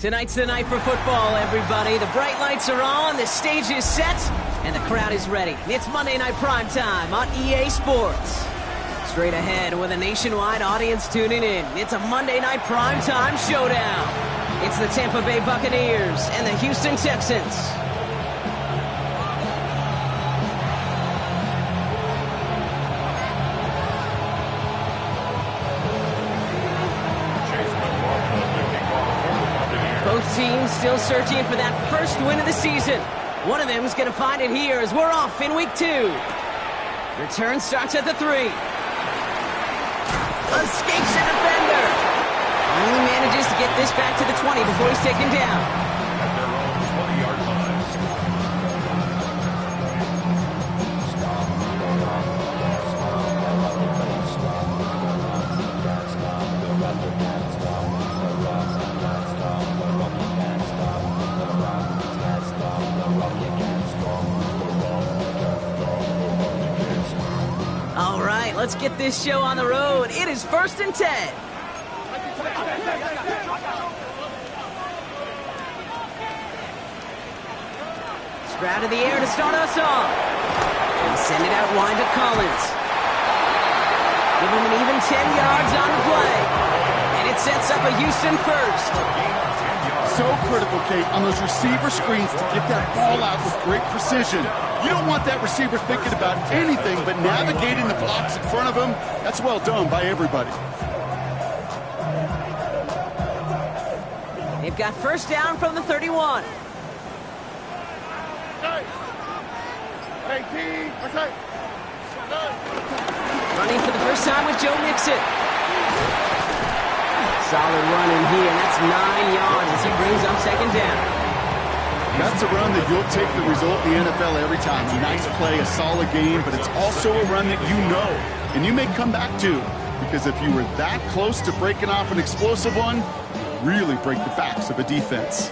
Tonight's the night for football, everybody. The bright lights are on, the stage is set, and the crowd is ready. It's Monday Night Primetime on EA Sports. Straight ahead with a nationwide audience tuning in, it's a Monday Night Primetime showdown. It's the Tampa Bay Buccaneers and the Houston Texans. Both teams still searching for that first win of the season. One of them is going to find it here as we're off in week 2. Return starts at the 3. Escapes a defender. Only manages to get this back to the 20 before he's taken down. At their own 20-yard line. All right, let's get this show on the road. It is 1st and 10. Stroud in the air to start us off. And send it out wide to Collins. Give him an even 10 yards on the play. And it sets up a Houston first. So critical, Kate, on those receiver screens to get that ball out with great precision. You don't want that receiver thinking about anything but navigating the blocks in front of him. That's well done by everybody. They've got first down from the 31. Running for the first time with Joe Mixon. Solid run in here, and that's 9 yards as he brings up second down. That's a run that you'll take the result in the NFL every time. A nice play, a solid game, but it's also a run that you know, and you may come back to, because if you were that close to breaking off an explosive one, you really break the backs of a defense.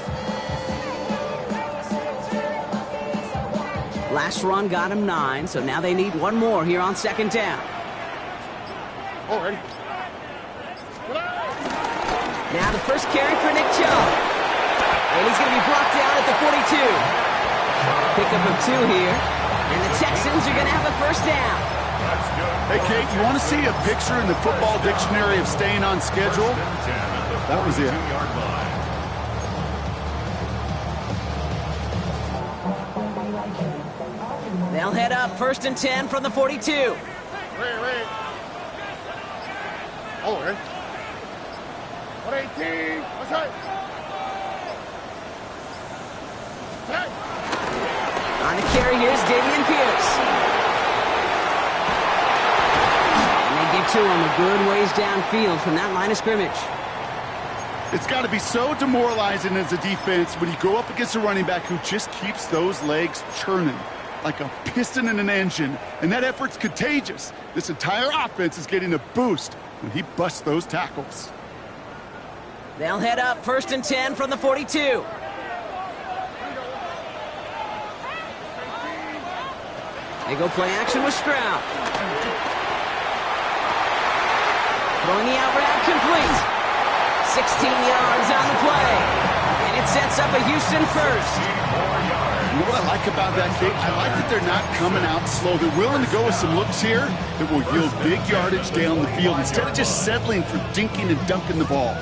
Last run got him 9, so now they need one more here on second down. Already. Now the first carry for Nick Chubb. And he's going to be brought down at the 42. Pickup of 2 here. And the Texans are going to have a first down. Hey, Kate, you want to see a picture in the football dictionary of staying on schedule? That was it. They'll head up 1st and 10 from the 42. Wait. Oh, right. 118. What's right? On the carry, here's Dameon Pierce. And they get to him a good ways downfield from that line of scrimmage. It's got to be so demoralizing as a defense when you go up against a running back who just keeps those legs churning like a piston in an engine. And that effort's contagious. This entire offense is getting a boost when he busts those tackles. They'll head up 1st and 10 from the 42. They go play action with Stroud. Throwing the out route complete. 16 yards on the play. And it sets up a Houston first. You know what I like about that, Kate? I like that they're not coming out slow. They're willing to go with some looks here that will yield big yardage down the field instead of just settling for dinking and dunking the ball.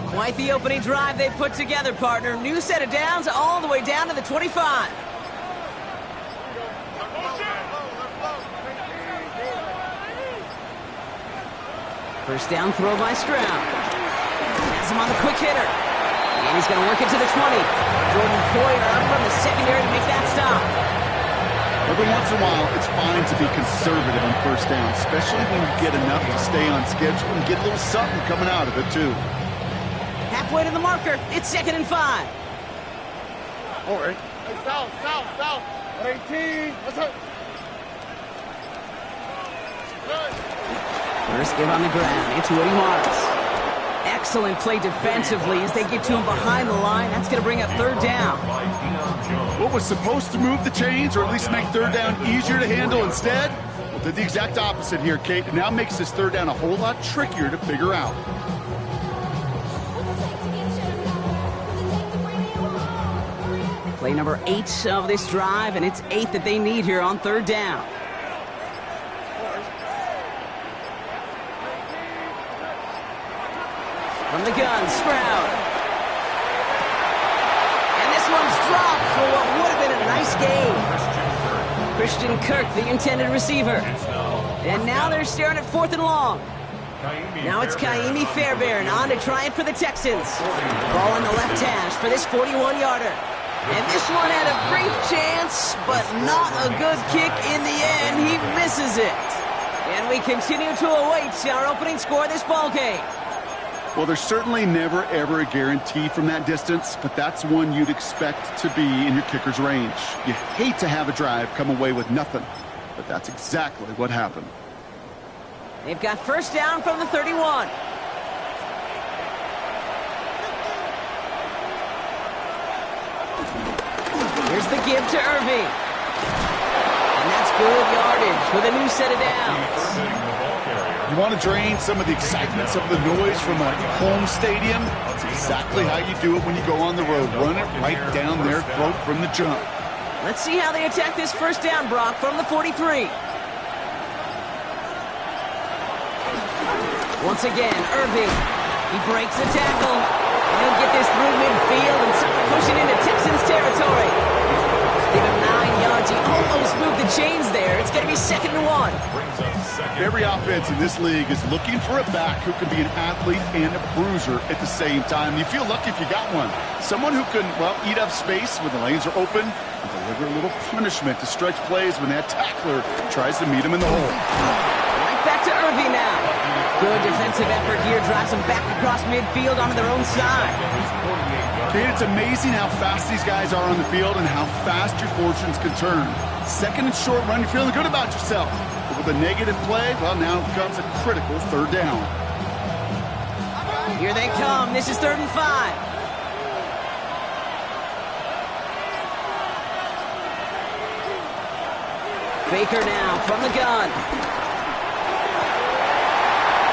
Quite the opening drive they put together, partner. New set of downs all the way down to the 25. First down throw by Stroud. Has him on the quick hitter. And he's going to work it to the 20. Jordan Poyer up from the secondary to make that stop. Every once in a while, it's fine to be conservative on first down, especially when you get enough to stay on schedule and get a little something coming out of it, too. Halfway to the marker. It's 2nd and 5. All right. South. 18. What's up? First give on the ground. It's Woody Morris. Excellent play defensively as they get to him behind the line. That's going to bring up 3rd down. What was supposed to move the chains or at least make 3rd down easier to handle instead? Well, Did the exact opposite here, Kate. It now makes this third down a whole lot trickier to figure out. Play number 8 of this drive, and it's 8 that they need here on third down. From the gun, Sprout. And this one's dropped for what would have been a nice game. Christian Kirk, the intended receiver. And now they're staring at 4th and long. Now it's Kaimi Fairbairn on to try it for the Texans. Ball in the left hash for this 41-yarder. And this one had a brief chance, but not a good kick in the end. He misses it. And we continue to await our opening score of this ball game. Well, there's certainly never, ever a guarantee from that distance, but that's one you'd expect to be in your kicker's range. You hate to have a drive come away with nothing, but that's exactly what happened. They've got first down from the 31. Here's the give to Irving. And that's good yardage with a new set of downs. You want to drain some of the excitement, some of the noise from a home stadium? That's exactly how you do it when you go on the road. Run it right down their throat from the jump. Let's see how they attack this first down, Brock, from the 43. Once again, Irving. He breaks the tackle. And he'll get this through midfield and start pushing into Texans territory. Give him 9 yards. He almost moved the chains there. It's going to be 2nd and 1. Every offense in this league is looking for a back who can be an athlete and a bruiser at the same time. You feel lucky if you got one. Someone who can, well, eat up space when the lanes are open and deliver a little punishment to stretch plays when that tackler tries to meet him in the hole. Right back to Irving now. Good defensive effort here. Drives them back across midfield onto their own side. Kate, it's amazing how fast these guys are on the field and how fast your fortunes can turn. 2nd and short run, you're feeling good about yourself. But with a negative play, well, now comes a critical 3rd down. Here they come. This is 3rd and 5. Baker now from the gun.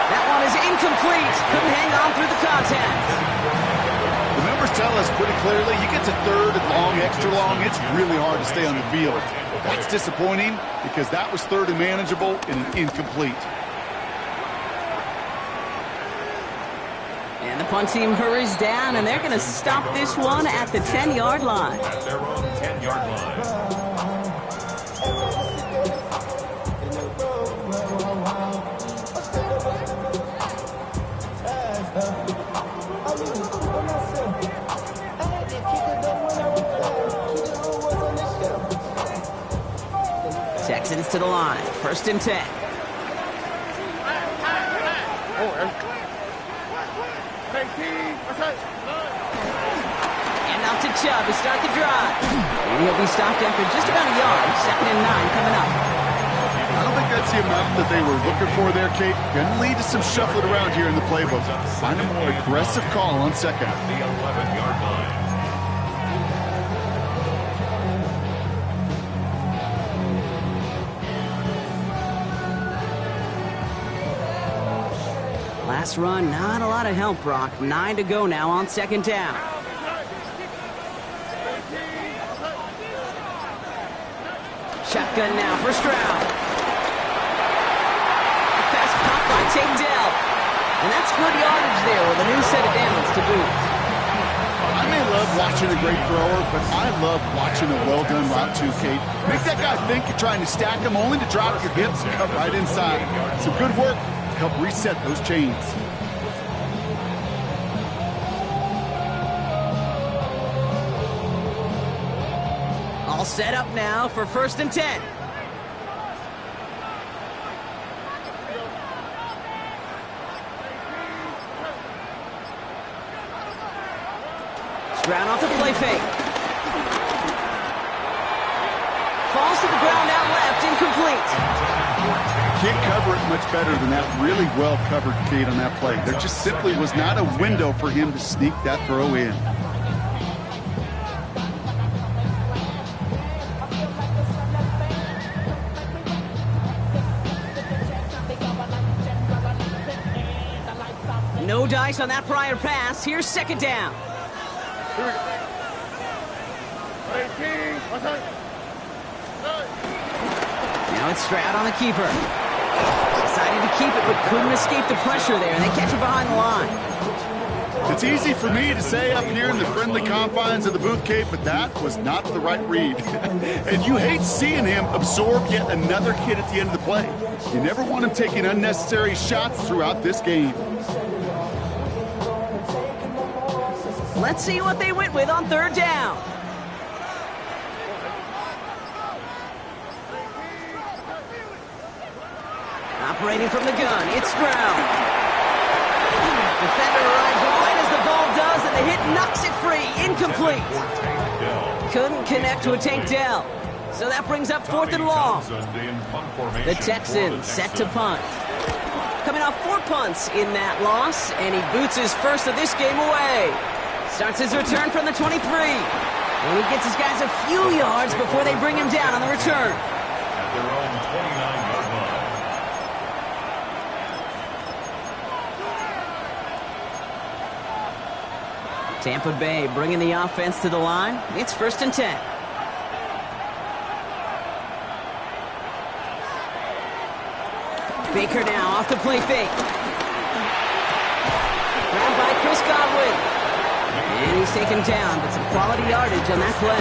That one is incomplete. Couldn't hang on through the contact. The numbers tell us pretty clearly, you get to 3rd and long, extra long, it's really hard to stay on the field. That's disappointing because that was 3rd and manageable and an incomplete. And the punt team hurries down, and they're going to stop this one at the 10-yard line. At their own 10-yard line. Texans to the line. 1st and 10. And out to Chubb to start the drive. And he'll be stopped after just about a yard. 2nd and 9 coming up. I don't think that's the amount that they were looking for there, Kate. Going to lead to some shuffling around here in the playbook. Find a more aggressive call on 2nd. The 11-yard line. Last run, not a lot of help, Brock. 9 to go now on 2nd down. Shotgun now for Stroud. Pass caught by Tate Dell. And that's good yardage there with a new set of downs to boot. I may love watching a great thrower, but I love watching a well-done route too, Kate. Make that guy think you're trying to stack him only to drop your hips and cut right inside. Some good work to help reset those chains. All set up now for 1st and 10. Stroud off the play fake. Falls to the ground out left, incomplete. Can't cover it much better than that really well-covered Kate on that play. There just simply was not a window for him to sneak that throw in. No dice on that prior pass. Here's second down. Here we go. 18. What's that? Now it's Stroud on the keeper. Decided to keep it, but couldn't escape the pressure there. They catch it behind the line. It's easy for me to say up here in the friendly confines of the booth, Kate, but that was not the right read. And you hate seeing him absorb yet another hit at the end of the play. You never want him taking unnecessary shots throughout this game. Let's see what they went with on third down. Operating from the gun, it's Stroud. Defender arrives right as the ball does, and the hit knocks it free. Incomplete. Couldn't connect to a Tank Dell. So that brings up fourth and long. The Texans set to punt. Coming off 4 punts in that loss, and he boots his first of this game away. Starts his return from the 23. And he gets his guys a few yards before they bring him down on the return. At their own 29-yard line. Tampa Bay bringing the offense to the line. It's 1st and 10. Baker now off the play fake. Grabbed by Chris Godwin. And he's taken down, but some quality yardage on that play.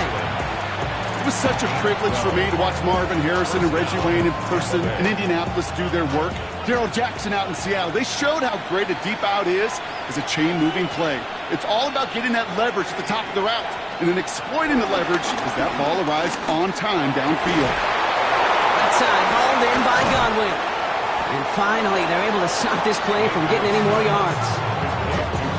It was such a privilege for me to watch Marvin Harrison and Reggie Wayne in person in Indianapolis do their work. Darrell Jackson out in Seattle. They showed how great a deep out is as a chain-moving play. It's all about getting that leverage at the top of the route and then exploiting the leverage as that ball arrives on time downfield. Outside, hauled in by Godwin. And finally, they're able to stop this play from getting any more yards.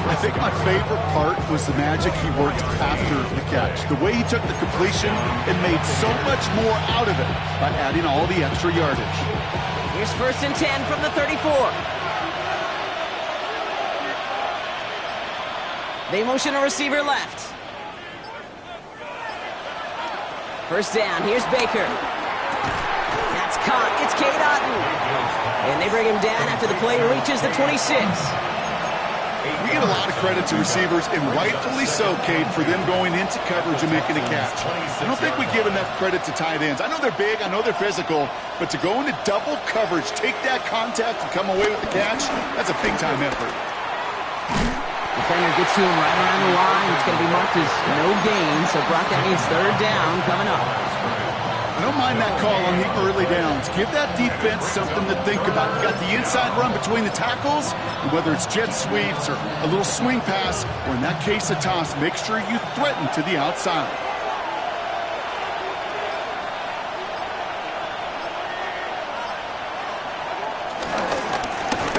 I think my favorite part was the magic he worked after the catch. The way he took the completion and made so much more out of it by adding all the extra yardage. Here's 1st and 10 from the 34. They motion a receiver left. First down, here's Baker. That's caught, it's Cade Otton. And they bring him down after the play reaches the 26. We get a lot of credit to receivers, and rightfully so, Cade, for them going into coverage and making a catch. I don't think we give enough credit to tight ends. I know they're big, I know they're physical, but to go into double coverage, take that contact, and come away with the catch, that's a big-time effort. Defender gets to him right around the line. It's going to be marked as no gain, so Brock, that means third down coming up. I don't mind that call on the early downs. Give that defense something to think about. You got the inside run between the tackles, and whether it's jet sweeps or a little swing pass, or in that case a toss, make sure you threaten to the outside.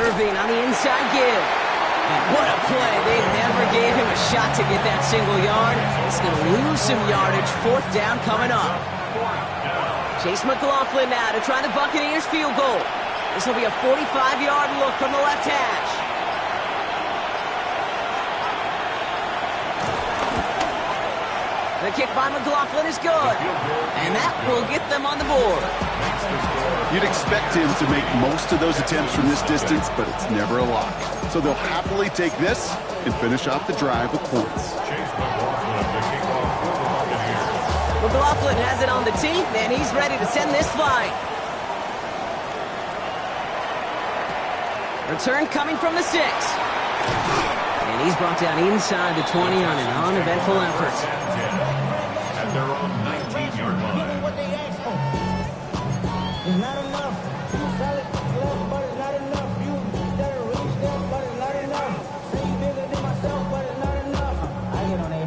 Irving on the inside give. And what a play. They never gave him a shot to get that single yard. He's going to lose some yardage. Fourth down coming up. Chase McLaughlin now to try the Buccaneers field goal. This will be a 45-yard look from the left hash. The kick by McLaughlin is good. And that will get them on the board. You'd expect him to make most of those attempts from this distance, but it's never a lock. So they'll happily take this and finish off the drive with points. McLaughlin has it on the tee, and he's ready to send this flying. Return coming from the 6. And he's brought down inside the 20 on an uneventful effort. At their own 19-yard line. It's not enough. You solid left, but it's not enough. You better reach them, but it's not enough. Say you bigger than myself, but it's not enough. I get on there.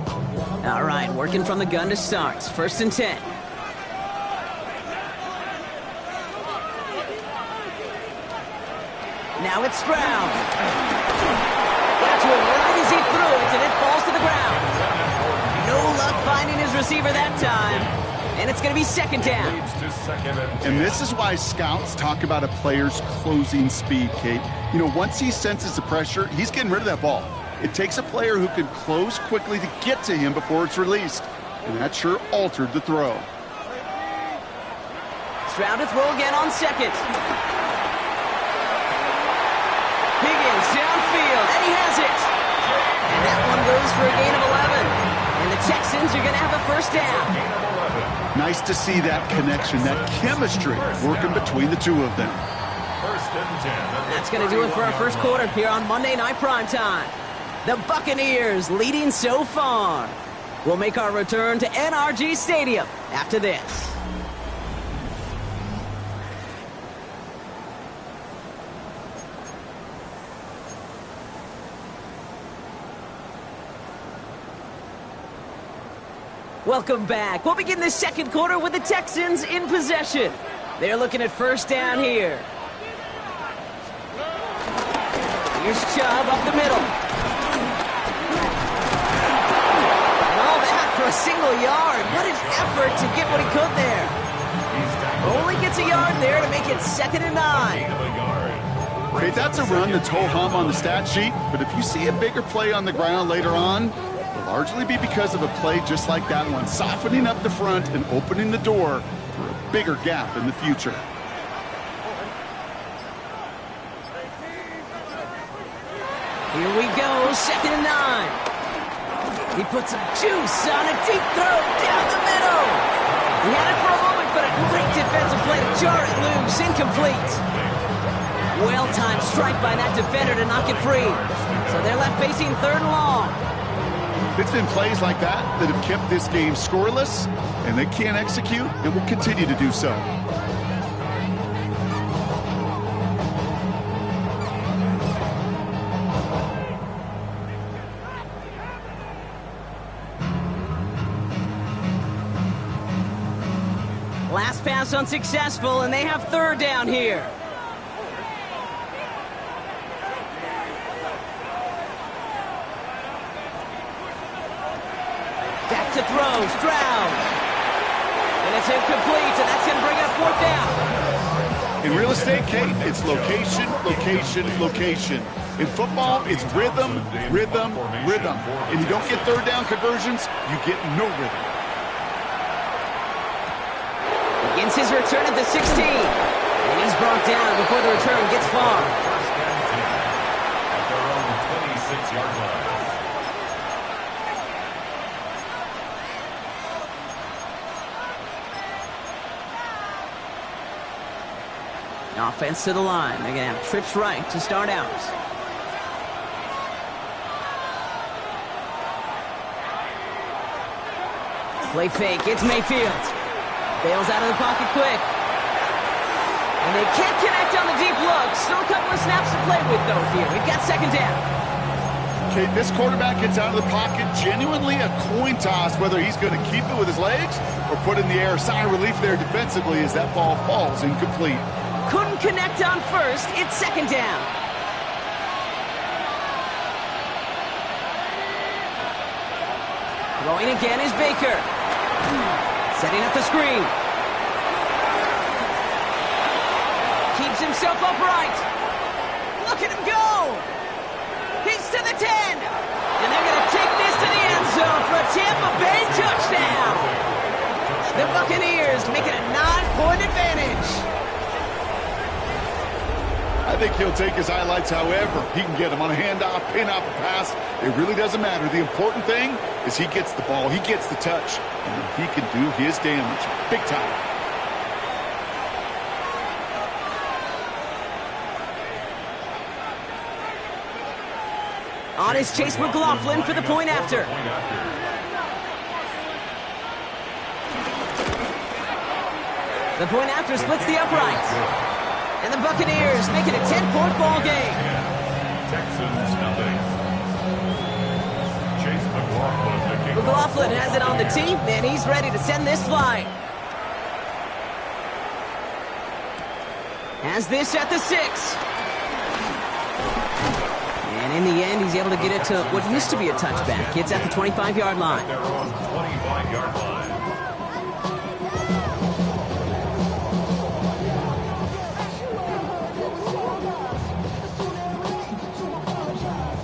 All right, working from the gun to start. 1st and 10. Now it's Stroud. Got to him right as he threw it, and it falls to the ground. No luck finding his receiver that time. And it's going to be second down. And this is why scouts talk about a player's closing speed, Kate. You know, once he senses the pressure, he's getting rid of that ball. It takes a player who can close quickly to get to him before it's released. And that sure altered the throw. Stroud to throw again on second. Higgins down field, and he has it. And that one goes for a gain of 11. And the Texans are going to have a first down. Nice to see that connection, that chemistry working between the two of them. First and 10. That's going to do it for our first quarter here on Monday Night Primetime. The Buccaneers leading so far. We'll make our return to NRG Stadium after this. Welcome back. We'll begin the second quarter with the Texans in possession. They're looking at first down here. Here's Chubb up the middle. And all that for a single yard. What an effort to get what he could there. Only gets a yard there to make it 2nd and 9. Okay, that's a run that's ho-hum on the stat sheet, but if you see a bigger play on the ground later on, it'll largely be because of a play just like that one, softening up the front and opening the door for a bigger gap in the future. Here we go, 2nd and 9. He puts some juice on a deep throw down the middle. He had it for a moment, but a great defensive play to jar it loose, incomplete. Well-timed strike by that defender to knock it free. So they're left facing 3rd and long. It's been plays like that that have kept this game scoreless, and they can't execute and will continue to do so. Last pass unsuccessful, and they have 3rd down here. Back to throw, Stroud. And it's incomplete, and that's going to bring up 4th down. In real estate, Kate, it's location, location, location. In football, it's rhythm, rhythm, rhythm. And you don't get 3rd down conversions, you get no rhythm. Begins his return at the 16. And he's brought down before the return gets far. First and 10 at their own 26-yard line. Offense to the line. They're going to have trips right to start out. Play fake. It's Mayfield. Bails out of the pocket quick. And they can't connect on the deep look. Still a couple of snaps to play with, though, here. We've got 2nd down. Okay, this quarterback gets out of the pocket, genuinely a coin toss, whether he's going to keep it with his legs or put it in the air. Sigh of relief there defensively as that ball falls incomplete. Couldn't connect on first. It's 2nd down. Throwing again is Baker. Setting up the screen. Keeps himself upright. Look at him go. He's to the 10. And they're going to take this to the end zone for a Tampa Bay touchdown. The Buccaneers make it a 9-point advantage. I think he'll take his highlights however he can get them on a handoff, pin off a pass. It really doesn't matter. The important thing is he gets the ball, he gets the touch, and he can do his damage big time. On his Chase McLaughlin for the point after. The point after splits the uprights. And the Buccaneers make it a 10-point ball game. Texans nothing. Chase McLaughlin. McLaughlin has it on the team, and he's ready to send this flight. Has this at the 6. And in the end, he's able to get it to what used to be a touchback. It's at the 25-yard line. Their own 25-yard line.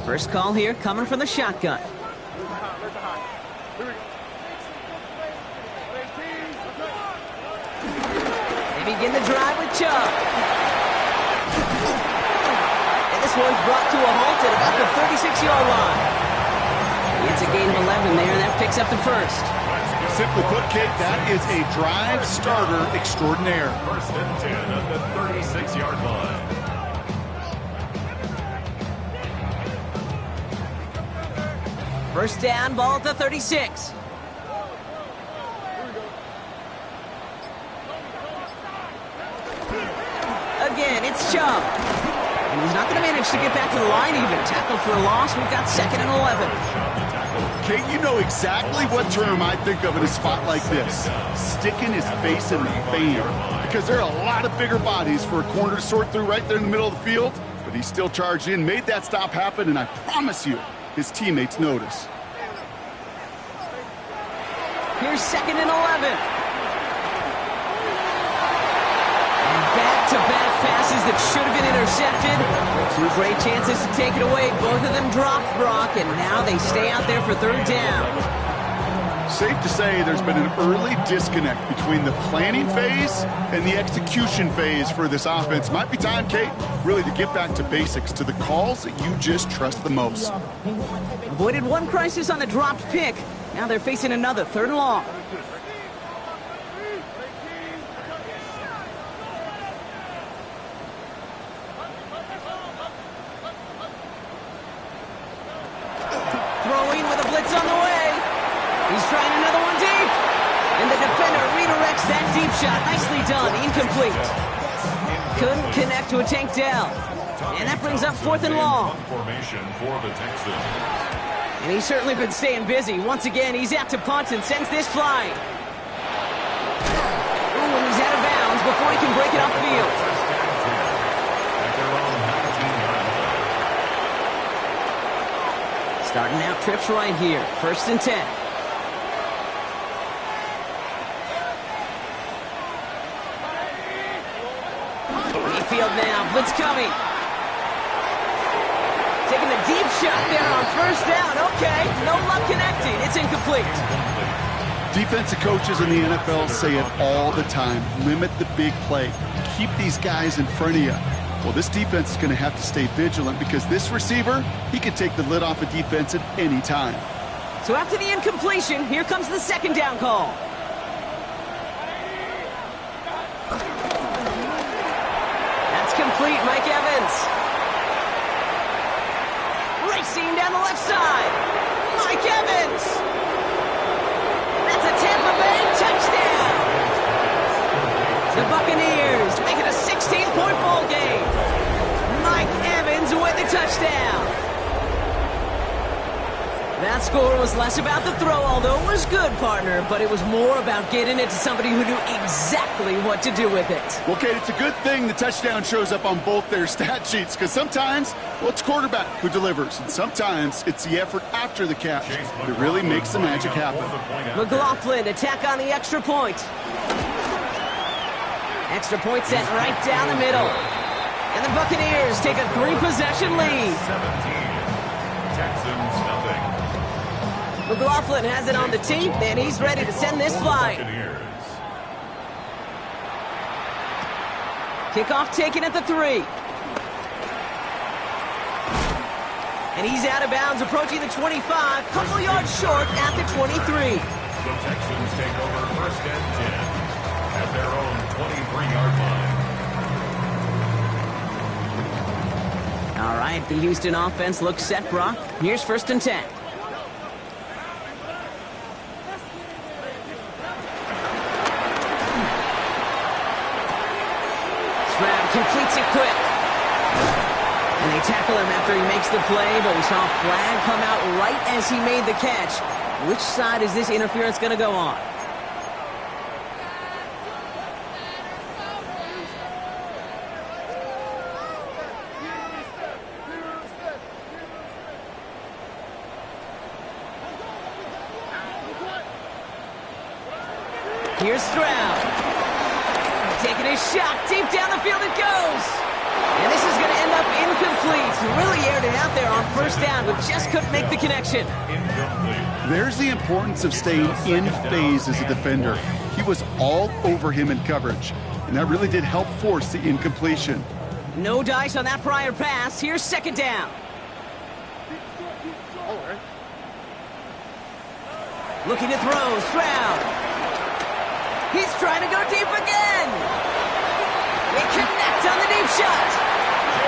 First call here coming from the shotgun. They begin the drive with Chubb. And this one's brought to a halt at about the 36-yard line. It's a gain of 11 there, and that picks up the first. Simply put, Kate, that is a drive starter extraordinaire. First and 10 at the 36-yard line. First down, ball at the 36. Again, it's Chubb. And he's not going to manage to get back to the line even. Tackle for a loss. We've got 2nd and 11. Kate, you know exactly what term I think of in a spot like this. Sticking his face in the fan. Because there are a lot of bigger bodies for a corner to sort through right there in the middle of the field. But he still charged in, made that stop happen, and I promise you, his teammates notice. Here's 2nd and 11. Back-to-back passes that should have been intercepted. 2 great chances to take it away. Both of them dropped, Brock, and now they stay out there for 3rd down. Safe to say there's been an early disconnect between the planning phase and the execution phase for this offense. Might be time, Kate, really to get back to basics, to the calls that you just trust the most. Avoided one crisis on the dropped pick. Now they're facing another 3rd and long. With a blitz on the way. He's trying another one deep. And the defender redirects that deep shot. Nicely done. Incomplete. Couldn't connect to a tank down. And that brings up 4th and long. Formation for the Texans. And he's certainly been staying busy. Once again, he's out to punt and sends this flying. Ooh, and he's out of bounds before he can break it upfield. Starting out trips right here. 1st and 10. Mayfield now. Blitz coming. Taking a deep shot there on 1st down. Okay, no luck connecting. It's incomplete. Defensive coaches in the NFL say it all the time. Limit the big play. Keep these guys in front of you. Well, this defense is going to have to stay vigilant because this receiver, he can take the lid off a defense at any time. So after the incompletion, here comes the 2nd down call. That's complete, Mike Evans. Racing down the left side. Mike Evans. That's a Tampa Bay touchdown. The Buccaneers make it a 16-point ball game. Mike Evans with the touchdown. That score was less about the throw, although it was good, partner, but it was more about getting it to somebody who knew exactly what to do with it. Well, Kate, it's a good thing the touchdown shows up on both their stat sheets, because sometimes, well, it's quarterback who delivers, and sometimes it's the effort after the catch that really makes the magic happen. McLaughlin, attack on the extra point. Extra point sent right down the middle. And the Buccaneers take a 3-possession lead. 17. Texans nothing. McLaughlin has it on the tee, and he's ready to send this flying. Kickoff taken at the 3. And he's out of bounds, approaching the 25, couple yards short at the 23. The Texans take over 1st and 10 at their own 23-yard line. All right, the Houston offense looks set, Brock. Here's 1st and 10. Stroud completes it quick. And they tackle him after he makes the play, but we saw a flag come out right as he made the catch. Which side is this interference going to go on? Here's Stroud. Taking a shot. Deep down the field it goes. And this is going to end up incomplete. He really aired it out there on 1st down, but just couldn't make the connection. There's the importance of staying in phase as a defender. He was all over him in coverage, and that really did help force the incompletion. No dice on that prior pass. Here's 2nd down. Looking to throw, Stroud. He's trying to go deep again. They connect on the deep shot.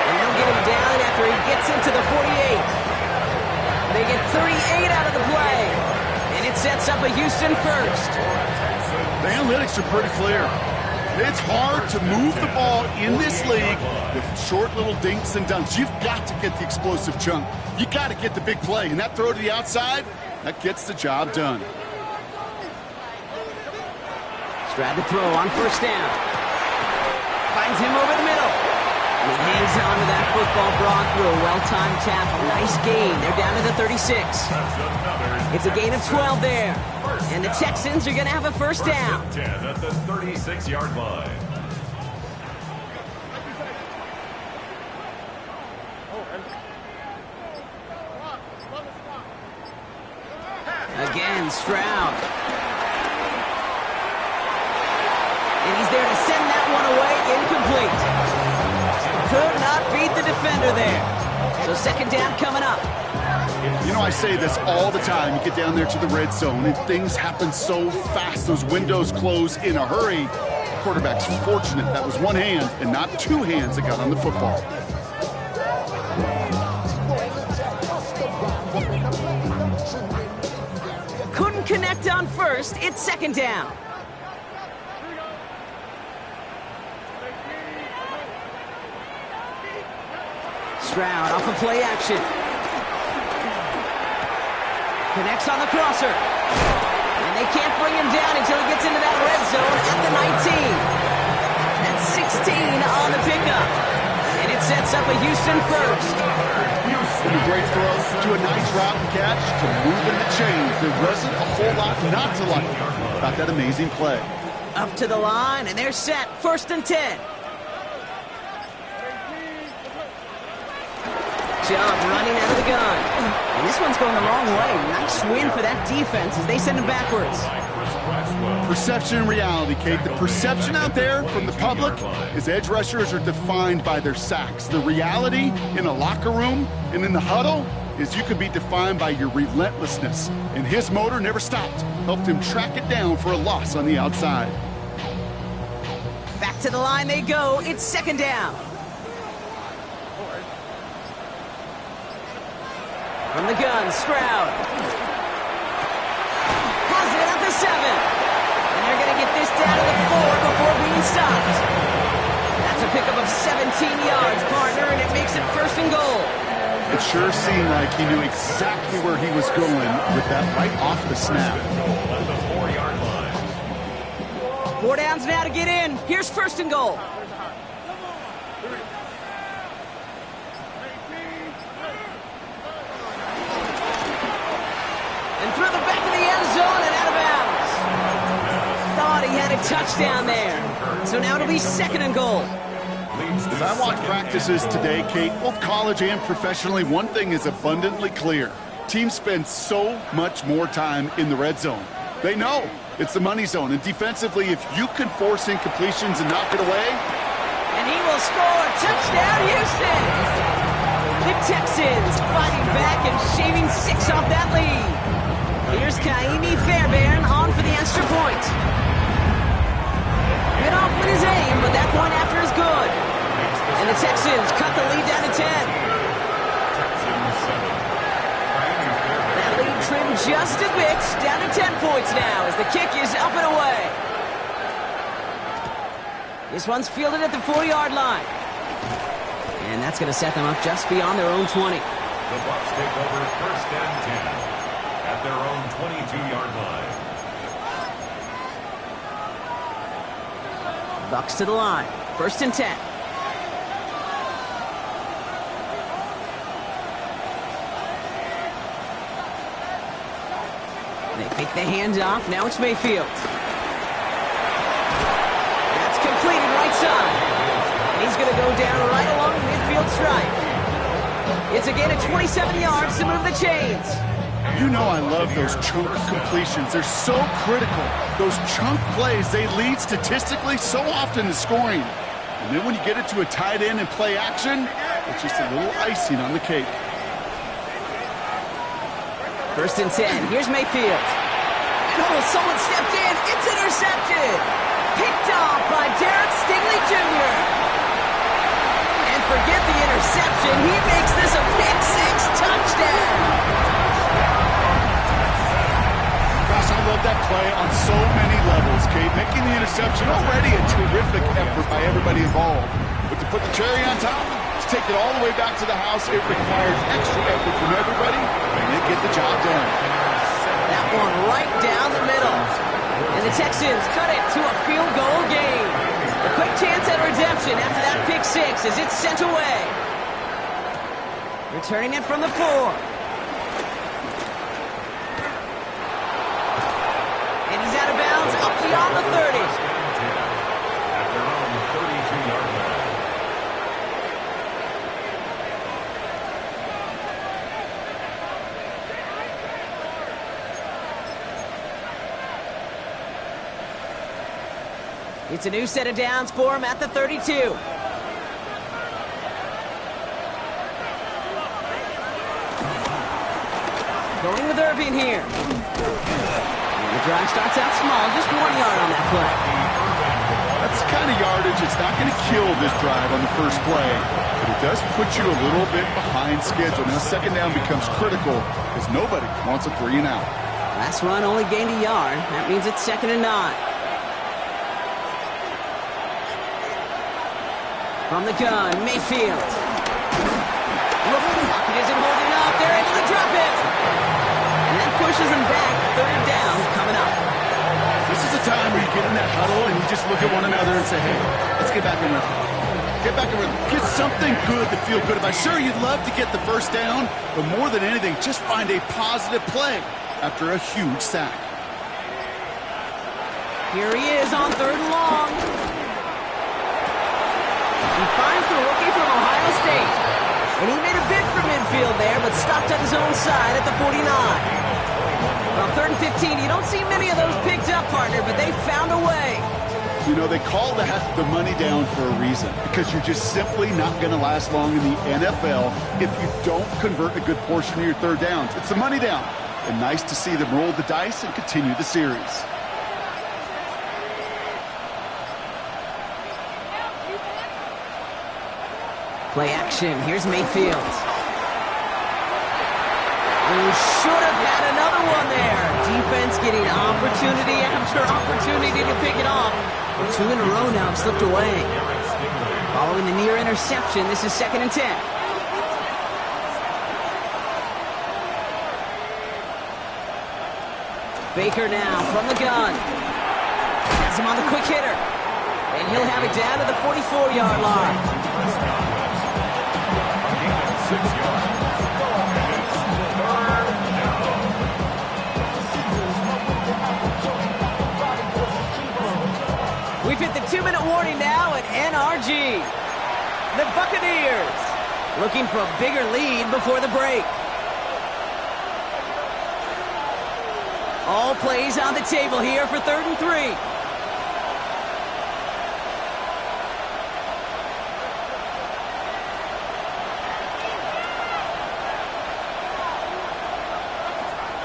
And they'll get him down after he gets into the 48. They get 38 out of the play. And it sets up a Houston first. The analytics are pretty clear. It's hard to move the ball in this league with short little dinks and dunks. You've got to get the explosive chunk. You got to get the big play. And that throw to the outside, that gets the job done. Stroud to throw on first down. Finds him over the middle. And he hangs on to that football broad through a well-timed tackle. Nice gain. They're down to the 36. It's a gain of 12 there. And the Texans are going to have a first down. 10 at the 36-yard line. Again, Stroud. And he's there to send that one away, incomplete. Could not beat the defender there. So second down coming up. You know, I say this all the time. You get down there to the red zone, and things happen so fast. Those windows close in a hurry. The quarterback's fortunate that was one hand and not two hands that got on the football. Couldn't connect on first. It's second down. Stroud off of play action. Connects on the crosser. And they can't bring him down until he gets into that red zone at the 19. That's 16 on the pickup. And it sets up a Houston first. From a great throw to a nice route and catch to moving the chains. There wasn't a whole lot not to like about that amazing play. Up to the line, and they're set. First and 10. Jump running out of the gun. And this one's going the wrong way. Nice win for that defense as they send him backwards. Perception and reality, Kate. The perception out there from the public is edge rushers are defined by their sacks. The reality in a locker room and in the huddle is you could be defined by your relentlessness. And his motor never stopped. Helped him track it down for a loss on the outside. Back to the line they go. It's second down. From the gun, Stroud. Has it at the 7. And they're going to get this down to the 4 before being stopped. That's a pickup of 17 yards, partner, and it makes it first and goal. It sure seemed like he knew exactly where he was going with that right off the snap. At the 4-yard line. 4 downs now to get in. Here's first and goal. Through the back of the end zone and out of bounds. Thought he had a touchdown there. So now it'll be second and goal. As I watch practices today, Kate, both college and professionally, one thing is abundantly clear. Teams spend so much more time in the red zone. They know it's the money zone. And defensively, if you can force incompletions and knock it away. And he will score. Touchdown, Houston. The Texans fighting back and shaving 6 off that lead. Here's Kaimi Fairbairn on for the extra point. Bit off with his aim, but that point after is good. And the Texans cut the lead down to 10. That lead trimmed just a bit, down to 10 points now as the kick is up and away. This one's fielded at the 4-yard line. And that's going to set them up just beyond their own 20. The Bucs take over first and 10 at their own 22-yard line. Bucs to the line. First and 10. They fake the handoff. Now it's Mayfield. That's completed right side. And he's going to go down right along the midfield stripe. It's a gain of 27 yards to move the chains. You know I love those chunk completions. They're so critical. Those chunk plays, they lead statistically so often to scoring. And then when you get it to a tight end and play action, it's just a little icing on the cake. First and 10. Here's Mayfield. And oh, someone stepped in. It's intercepted. Picked off by Derek Stingley Jr. And forget the interception. He makes this a pick-6 touchdown. Gosh, I love that play on so many levels, Kate. Making the interception already a terrific effort by everybody involved. But to put the cherry on top, to take it all the way back to the house, it requires extra effort from everybody, and they get the job done. That one right down the middle. And the Texans cut it to a field goal game. A quick chance at redemption after that pick-6 as it's sent away. Returning it from the 4. And he's out of bounds up beyond the 30. At their own 32-yard line. It's a new set of downs for him at the 32. Going with Irving here. The drive starts out small, just 1 yard on that play. That's the kind of yardage it's not going to kill this drive on the first play, but it does put you a little bit behind schedule. Now second down becomes critical because nobody wants a 3 and out. Last run only gained a yard. That means it's 2nd and 9. From the gun, Mayfield. Pocket isn't holding up. They're able to drop it. And that pushes them back. 3rd down coming up. This is a time where you get in that huddle and you just look at one another and say, hey, let's get back in rhythm. Get back in rhythm. Get something good to feel good about. Sure, you'd love to get the first down, but more than anything, just find a positive play after a huge sack. Here he is on 3rd and long. He finds the rookie from Ohio State. And he made a bid for midfield there, but stopped on his own side at the 49. Well, 3rd and 15, you don't see many of those picked up, partner, but they found a way. You know, they call that the money down for a reason, because you're just simply not going to last long in the NFL if you don't convert a good portion of your 3rd downs. It's the money down. And nice to see them roll the dice and continue the series. Play action. Here's Mayfield. Who should have had another one there. Defense getting opportunity after opportunity to pick it off. And 2 in a row now have slipped away. Following the near interception, this is 2nd and 10. Baker now from the gun. Has him on the quick hitter. And he'll have it down to the 44-yard line. 6 yards. We've hit the 2-minute warning now at NRG. The Buccaneers looking for a bigger lead before the break. All plays on the table here for 3rd and 3.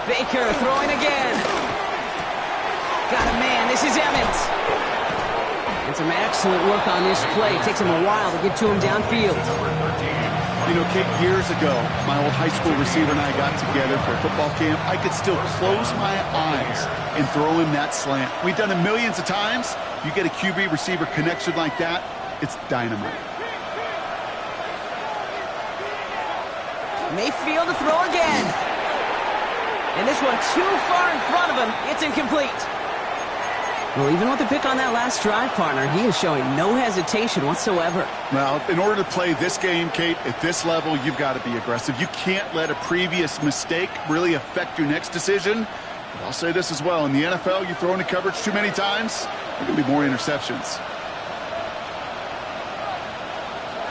Baker throwing again. Got a man. This is Emmett. And some excellent work on this play. It takes him a while to get to him downfield. You know, Kate, years ago, my old high school receiver and I got together for a football camp. I could still close my eyes and throw him that slant. We've done it millions of times. You get a QB-receiver connection like that, it's dynamite. Mayfield to throw again. And this one too far in front of him. It's incomplete. Well, even with the pick on that last drive, partner, he is showing no hesitation whatsoever. Well, in order to play this game, Kate, at this level, you've got to be aggressive. You can't let a previous mistake really affect your next decision. But I'll say this as well. In the NFL, you throw into coverage too many times, there can be more interceptions.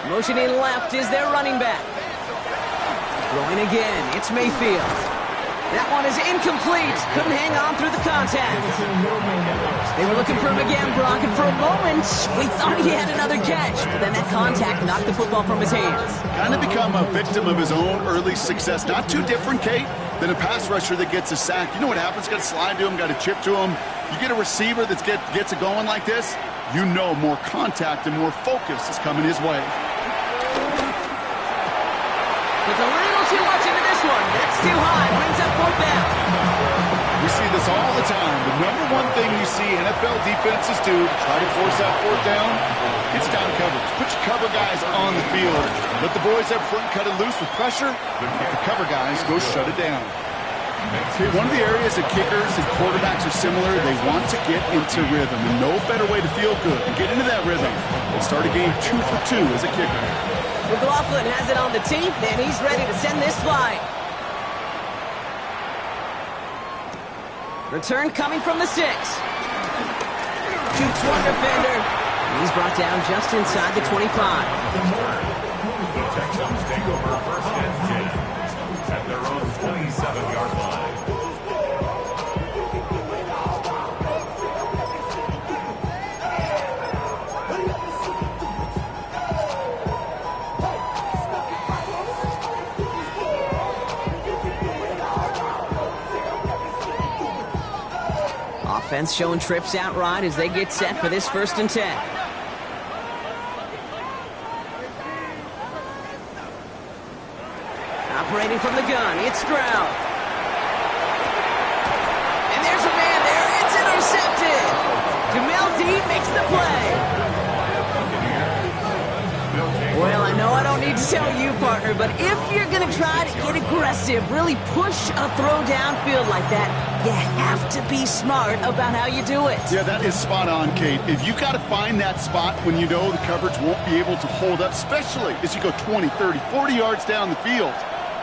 Motioning left is their running back. Throwing again. It's Mayfield. That one is incomplete. Couldn't hang on through the contact. They were looking for him again, Brock, and for a moment, we thought he had another catch, but then that contact knocked the football from his hands. Kind of become a victim of his own early success. Not too different, Kate, than a pass rusher that gets a sack. You know what happens? Got to slide to him, got to chip to him. You get a receiver that gets it going like this, you know more contact and more focus is coming his way. Puts a little too much into this one. That's too high. Brings up fourth down. We see this all the time. The number one thing you see NFL defenses do to try to force that fourth down, it's down coverage. Put your cover guys on the field. Let the boys up front cut it loose with pressure. Let the cover guys go shut it down. Okay, one of the areas that kickers and quarterbacks are similar, they want to get into rhythm. And no better way to feel good and get into that rhythm than start a game 2 for 2 as a kicker. McLaughlin has it on the team, and he's ready to send this flying. Return coming from the 6. Shoots one defender, and he's brought down just inside the 25. The Texans take over first and 10 at their own 27-yard line. Offense showing trips out right as they get set for this first and 10. Operating from the gun, it's Stroud. And there's a man there, it's intercepted. Jamel Dean makes the play. Well, I know I don't need to tell you, partner, but if you're going to try to get aggressive, really push a throw downfield like that, you have to be smart about how you do it. Yeah, that is spot on, Kate. If you got to find that spot when you know the coverage won't be able to hold up, especially as you go 20, 30, 40 yards down the field.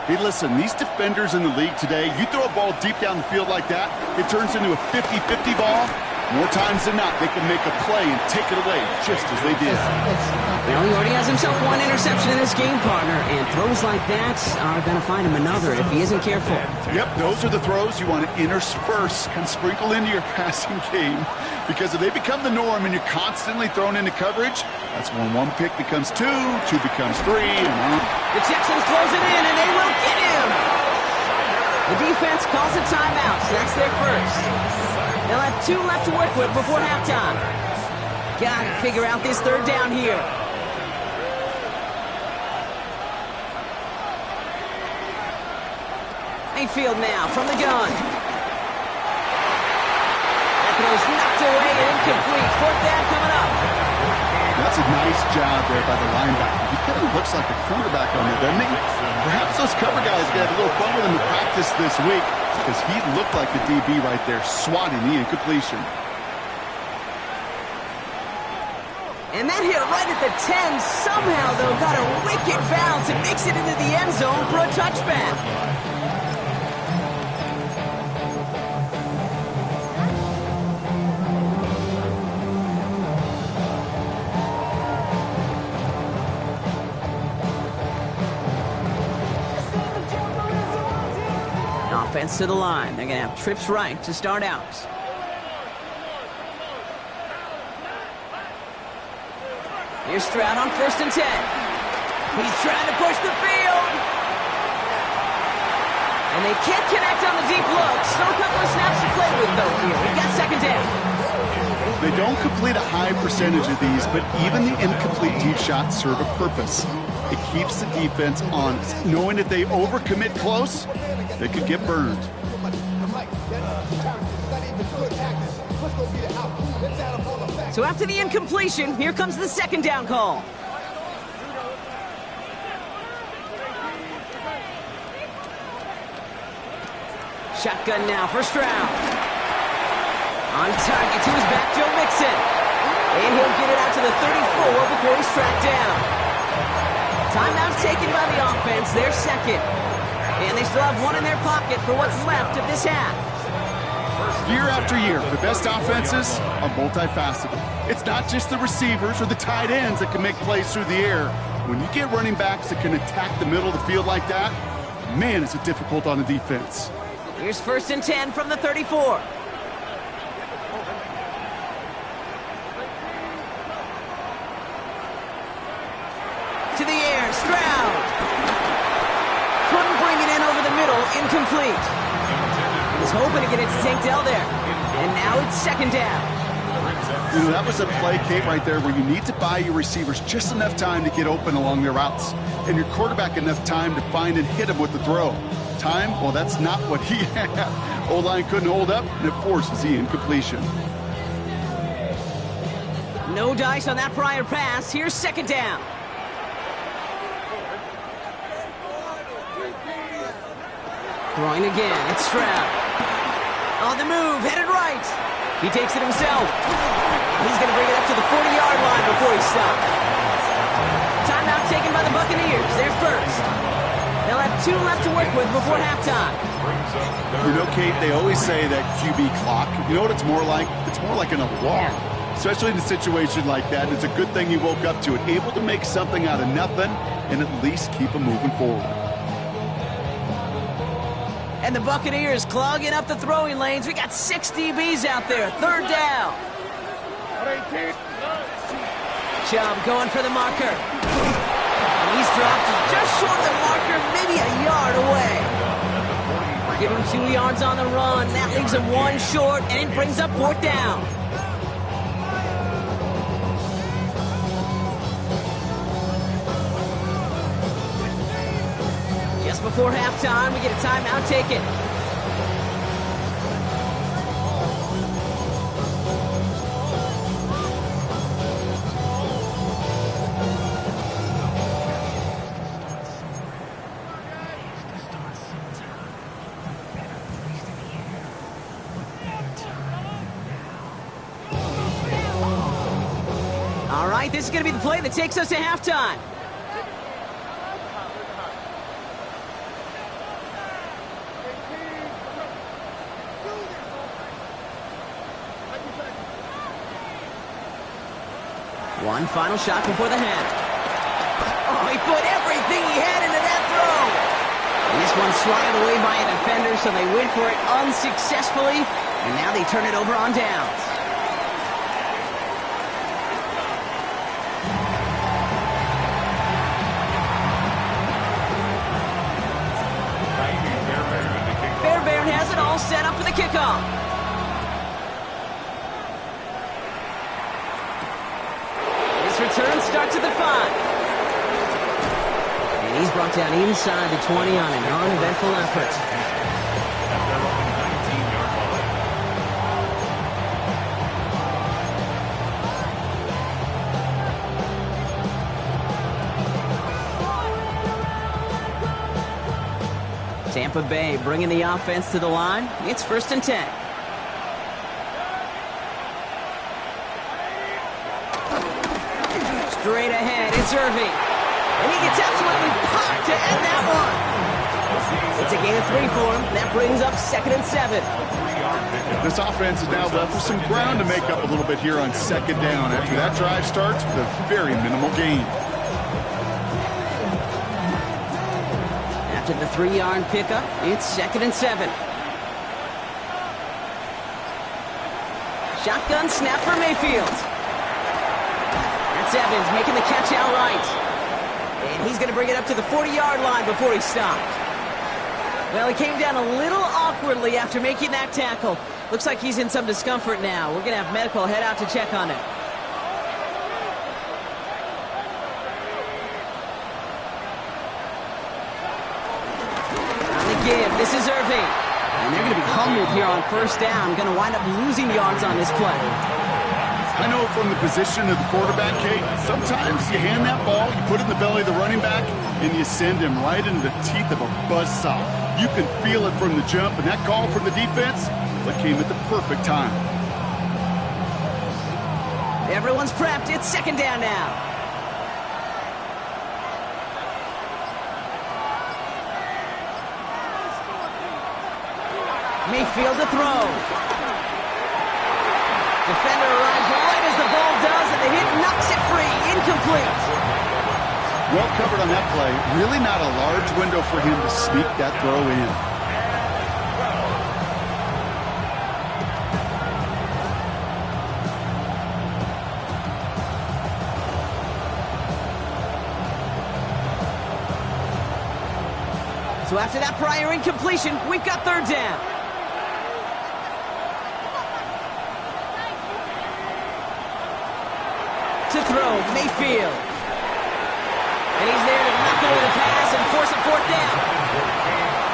Hey, listen, these defenders in the league today, you throw a ball deep down the field like that, it turns into a 50-50 ball. More times than not, they can make a play and take it away just as they did. Well, he already has himself one interception in this game, partner, and throws like that are going to find him another if he isn't careful. Yep, those are the throws you want to intersperse and sprinkle into your passing game, because if they become the norm and you're constantly thrown into coverage, that's when one pick becomes 2, 2 becomes 3, and on. The Texans close it in, and they will get him. The defense calls a timeout, so that's their first. They'll have 2 left to work with before halftime. Got to figure out this third down here. Mayfield now from the gun. That throw's knocked away and incomplete. Fourth down coming up. That's a nice job there by the linebacker. He kind of looks like a quarterback on there, doesn't he? Perhaps those cover guys got a little fun with him in practice this week, because he looked like the DB right there, swatting the incompletion. And that hit right at the 10. Somehow, though, got a wicked bounce and makes it into the end zone for a touchback. Offense to the line. They're going to have trips right to start out. Here's Stroud on first and 10. He's trying to push the field. And they can't connect on the deep look. Still a couple of snaps to play with, though, here. We've got second down. They don't complete a high percentage of these, but even the incomplete deep shots serve a purpose. It keeps the defense honest, knowing if they overcommit close, they could get burned. So after the incompletion, here comes the second down call. Shotgun now for Stroud. On target to his back, Joe Mixon. And he'll get it out to the 34 before he's tracked down. Timeout taken by the offense, their second. And they still have one in their pocket for what's left of this half. Year after year, the best offenses are multifaceted. It's not just the receivers or the tight ends that can make plays through the air. When you get running backs that can attack the middle of the field like that, man, is it difficult on the defense. Here's first and 10 from the 34. to the air. Stroud. Couldn't bring it in over the middle. Incomplete. He was hoping to get it to Tank Dell there. And now it's second down. You know, that was a play, Kate, right there where you need to buy your receivers just enough time to get open along their routes. And your quarterback enough time to find and hit him with the throw. Time? Well, that's not what he had. O-line couldn't hold up, and it forces the incompletion. No dice on that prior pass. Here's second down. Throwing again. It's Stroud. On the move. Headed right. He takes it himself. He's going to bring it up to the 40-yard line before he stops. Timeout taken by the Buccaneers. They're first. They'll have 2 left to work with before halftime. You know, Kate, they always say that QB clock. You know what it's more like? It's more like an alarm. Especially in a situation like that. And it's a good thing you woke up to it. Able to make something out of nothing and at least keep them moving forward. And the Buccaneers clogging up the throwing lanes. We got 6 DBs out there. Third down. Chubb going for the marker. And he's dropped just short of the marker, maybe a yard away. Give him 2 yards on the run. That leaves him 1 short, and it brings up 4th down. Just before halftime, we get a timeout taken. All right, this is going to be the play that takes us to halftime. One final shot before the half. Oh, he put everything he had into that throw. And this one's swatted away by a defender, so they went for it unsuccessfully. And now they turn it over on downs. Fairbairn has it all set up for the kickoff. Return starts at the 5. And he's brought down inside the 20 on an uneventful effort. Tampa Bay bringing the offense to the line. It's 1st and 10. Straight ahead, it's Irving. And he gets absolutely popped to end that one. It's a gain of 3 for him. That brings up 2nd and 7. This offense is now left with some ground to make up a little bit here on 2nd down after that drive starts with a very minimal gain. After the 3-yard pickup, it's 2nd and 7. Shotgun snap for Mayfield. That's Evans making the catch outright. And he's going to bring it up to the 40-yard line before he stopped. Well, he came down a little awkwardly after making that tackle. Looks like he's in some discomfort now. We're going to have medical head out to check on him. On the give, this is Irving. And they're going to be humbled here on 1st down. Going to wind up losing yards on this play. I know from the position of the quarterback, Kate, sometimes you hand that ball, you put it in the belly of the running back, and you send him right into the teeth of a buzzsaw. You can feel it from the jump, and that call from the defense, that came at the perfect time. Everyone's prepped. It's 2nd down now. Mayfield to throw. Defender arrives right as the ball does, and the hit knocks it free. Incomplete. Well covered on that play. Really not a large window for him to sneak that throw in. So after that prior incompletion, we've got third down. To throw, Mayfield. And he's there to knock away the pass and force a fourth down.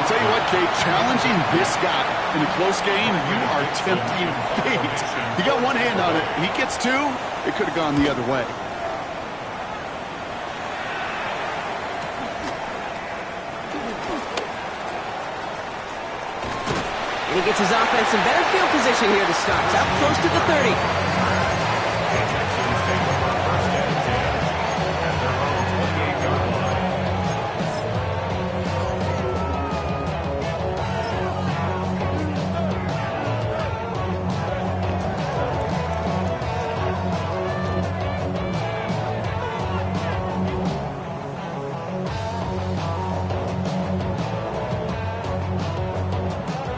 I'll tell you what, Kate, challenging this guy in a close game, you are tempting fate. He got one hand on it. He gets two, it could have gone the other way. And he gets his offense in better field position here to start. It's out close to the 30.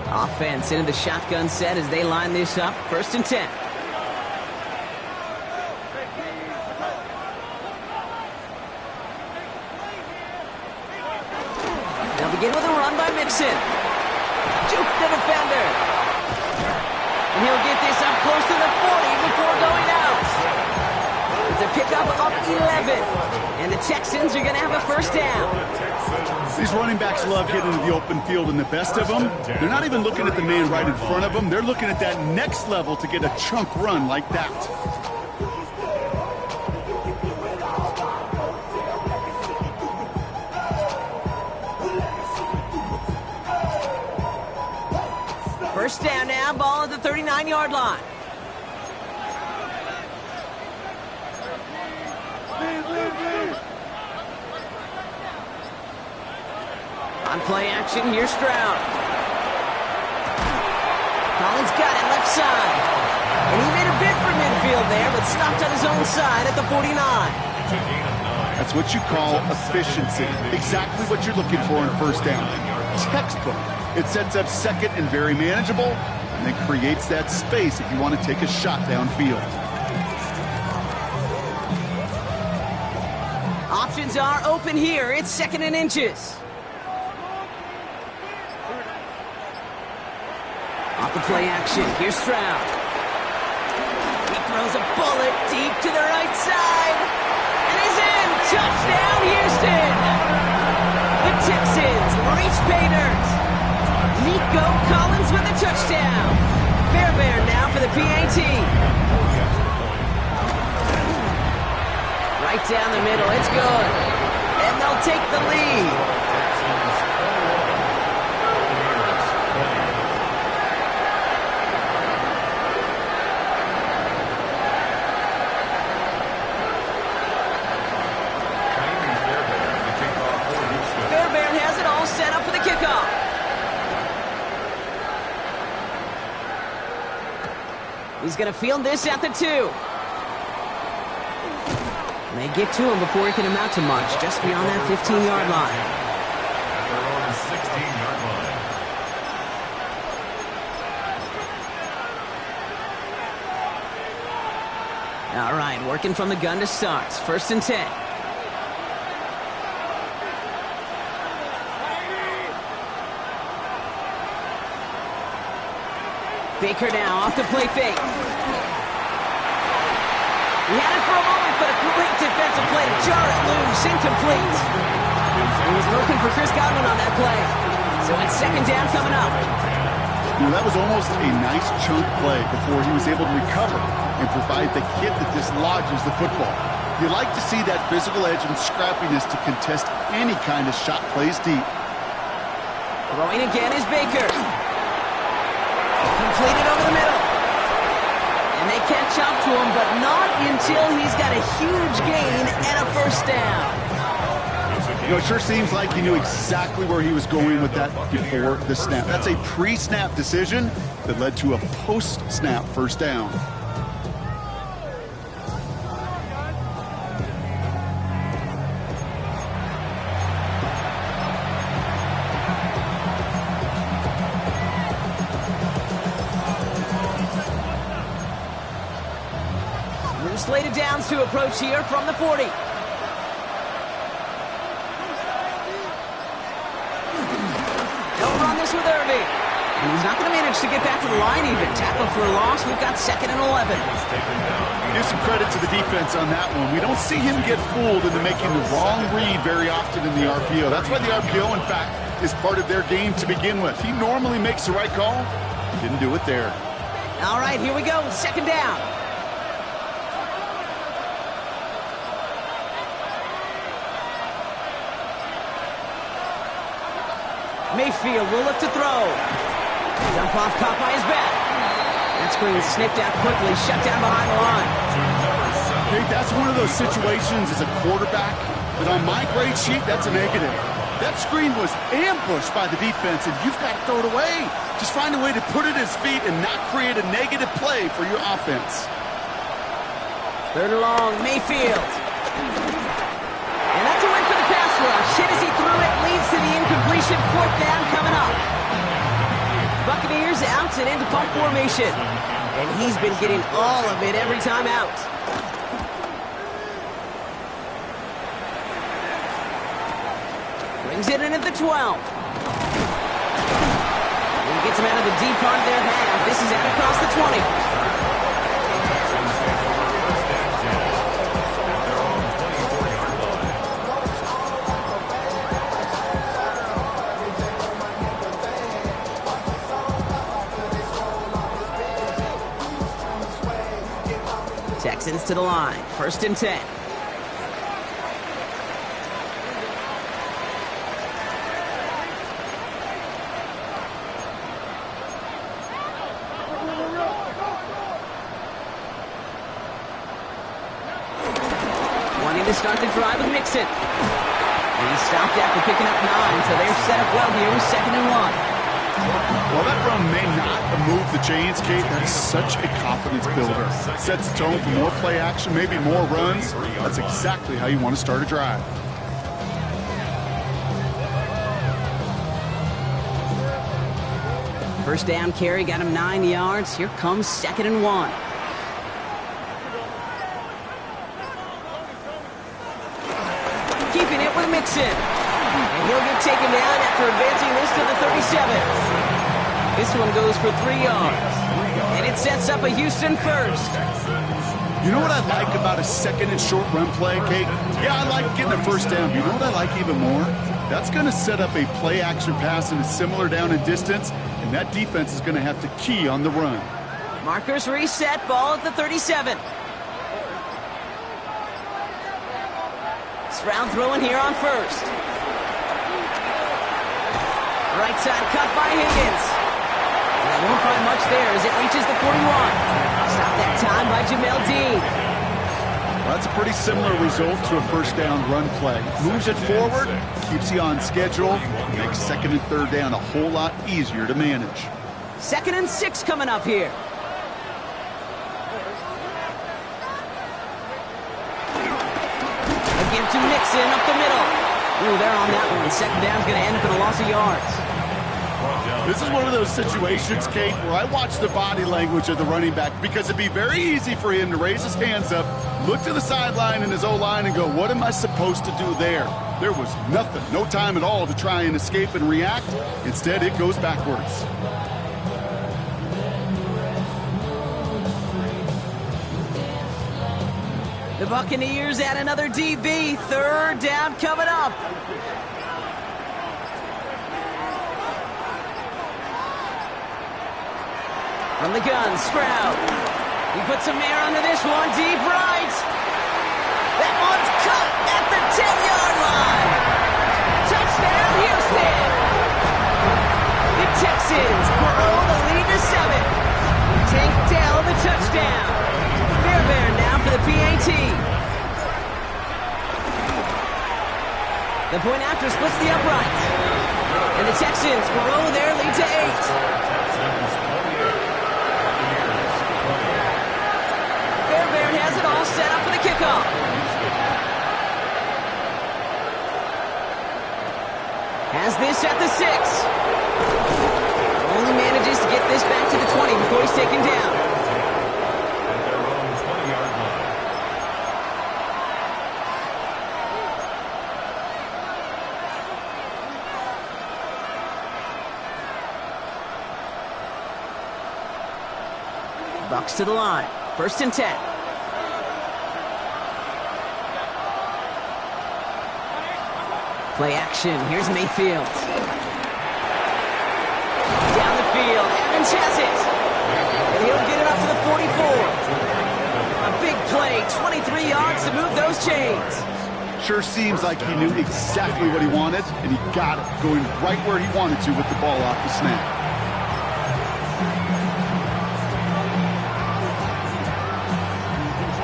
Offense into the shotgun set as they line this up. 1st and 10. They'll begin with a run by Mixon. Juke the defender. And he'll get this up close to the 40 before going out. It's a pickup up 11. And the Texans are going to have a first down. These running backs love getting into the open field, and the best of them, they're not even looking at the man right in front of them. They're looking at that next level to get a chunk run like that. First down now, ball at the 39-yard line. On play action, here's Stroud. Collins got it left side. And he made a bid for midfield there, but stopped on his own side at the 49. That's what you call efficiency. Exactly what you're looking for in first down. Textbook. It sets up second and very manageable, and it creates that space if you want to take a shot downfield. Options are open here. It's 2nd and inches. Off the play action, here's Stroud. He throws a bullet deep to the right side. And he's in! Touchdown, Houston! The Texans reach pay dirt. Nico Collins with a touchdown. Fairbairn now for the PAT. Right down the middle, it's good. And they'll take the lead. He's going to field this at the 2. And they get to him before he can amount to much, just beyond that 15-yard line. All right, working from the gun to start. 1st and 10. Baker now off the play fake. He had it for a moment, but a great defensive play to jar it loose, incomplete. He was looking for Chris Godwin on that play. So it's 2nd down coming up. You know, that was almost a nice chunk play before he was able to recover and provide the hit that dislodges the football. You like to see that physical edge and scrappiness to contest any kind of shot plays deep. Throwing again is Baker. Completed over the middle. And they catch up to him, but not until he's got a huge gain and a first down. You know, it sure seems like he knew exactly where he was going with that before the snap. That's a pre-snap decision that led to a post-snap first down. Slated downs to approach here from the 40. And he's not going to manage to get back to the line even. Tackle for a loss. We've got 2nd and 11. Give some credit to the defense on that one. We don't see him get fooled into making the wrong read very often in the RPO. That's why the RPO, in fact, is part of their game to begin with. He normally makes the right call. He didn't do it there. All right, here we go. 2nd down. Mayfield will look to throw. Dump off caught by his back. That screen sniffed out quickly, shut down behind the line. Okay, that's one of those situations as a quarterback that on my grade sheet, that's a negative. That screen was ambushed by the defense, and you've got to throw it away. Just find a way to put it at his feet and not create a negative play for your offense. 3rd and long, Mayfield. And that's a win for the pass rush. Hit as he threw it, leads to the incompletion. 4th down coming up. Buccaneers out and into punt formation. And he's been getting all of it every time out. Brings it in at the 12. He gets him out of the deep part of their half. This is out across the 20. Texans to the line. 1st and 10. Wanting to start the drive with Mixon. And he stopped after picking up 9, so they're set up well here with 2nd and 1. While that run may not move the chains, Kate, that is such a confidence builder. Sets the tone for more play action, maybe more runs. That's exactly how you want to start a drive. First down carry got him 9 yards. Here comes 2nd and 1. Keeping it with Mixon. And he'll get taken down after advancing this to the 37. This one goes for 3 yards. And it sets up a Houston first. You know what I like about a 2nd and short run play, Kate? Yeah, I like getting a 1st down. But you know what I like even more? That's going to set up a play action pass in a similar down and distance, and that defense is going to have to key on the run. Markers reset, ball at the 37. Stroud throwing here on 1st. Right side cut by Higgins. They won't find much there as it reaches the 41. Stopped that time by Jamel Dean. Well, that's a pretty similar result to a 1st down run play. Moves it forward, keeps you on schedule, makes 2nd and 3rd down a whole lot easier to manage. 2nd and 6 coming up here. A give to Mixon up the middle. Ooh, they're on that one. 2nd down's going to end up in a loss of yards. This is one of those situations, Kate, where I watch the body language of the running back because it'd be very easy for him to raise his hands up, look to the sideline in his O-line and go, what am I supposed to do there? There was nothing, no time at all to try and escape and react. Instead, it goes backwards. The Buccaneers add another DB. 3rd down coming up. From the gun, Stroud. He puts some air under this one, deep right. That one's cut at the 10-yard line. Touchdown, Houston. The Texans grow the lead to 7. Tank Dell the touchdown. Fairbairn now for the PAT. The point after splits the upright. And the Texans grow their lead to 8. Has it all set up for the kickoff. Has this at the 6. Only manages to get this back to the 20 before he's taken down. At their own 20-yard line. Bucks to the line. 1st and 10. Play action. Here's Mayfield. Down the field. Evans has it. And he'll get it up to the 44. A big play. 23 yards to move those chains. Sure seems like he knew exactly what he wanted, and he got it, going right where he wanted to with the ball off the snap.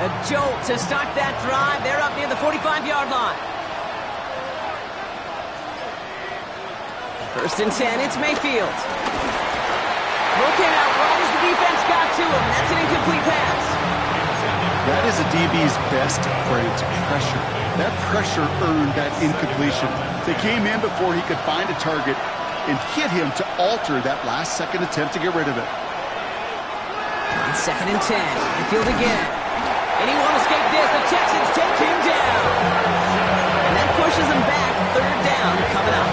A jolt to start that drive. They're up near the 45-yard line. 1st and 10, it's Mayfield. Looking out right as the defense got to him. That's an incomplete pass. That is a DB's best friend, pressure. That pressure earned that incompletion. They came in before he could find a target and hit him to alter that last-second attempt to get rid of it. On 2nd and 10, Mayfield again. And he won't escape this. The Texans take him down. And that pushes him back. 3rd down coming up.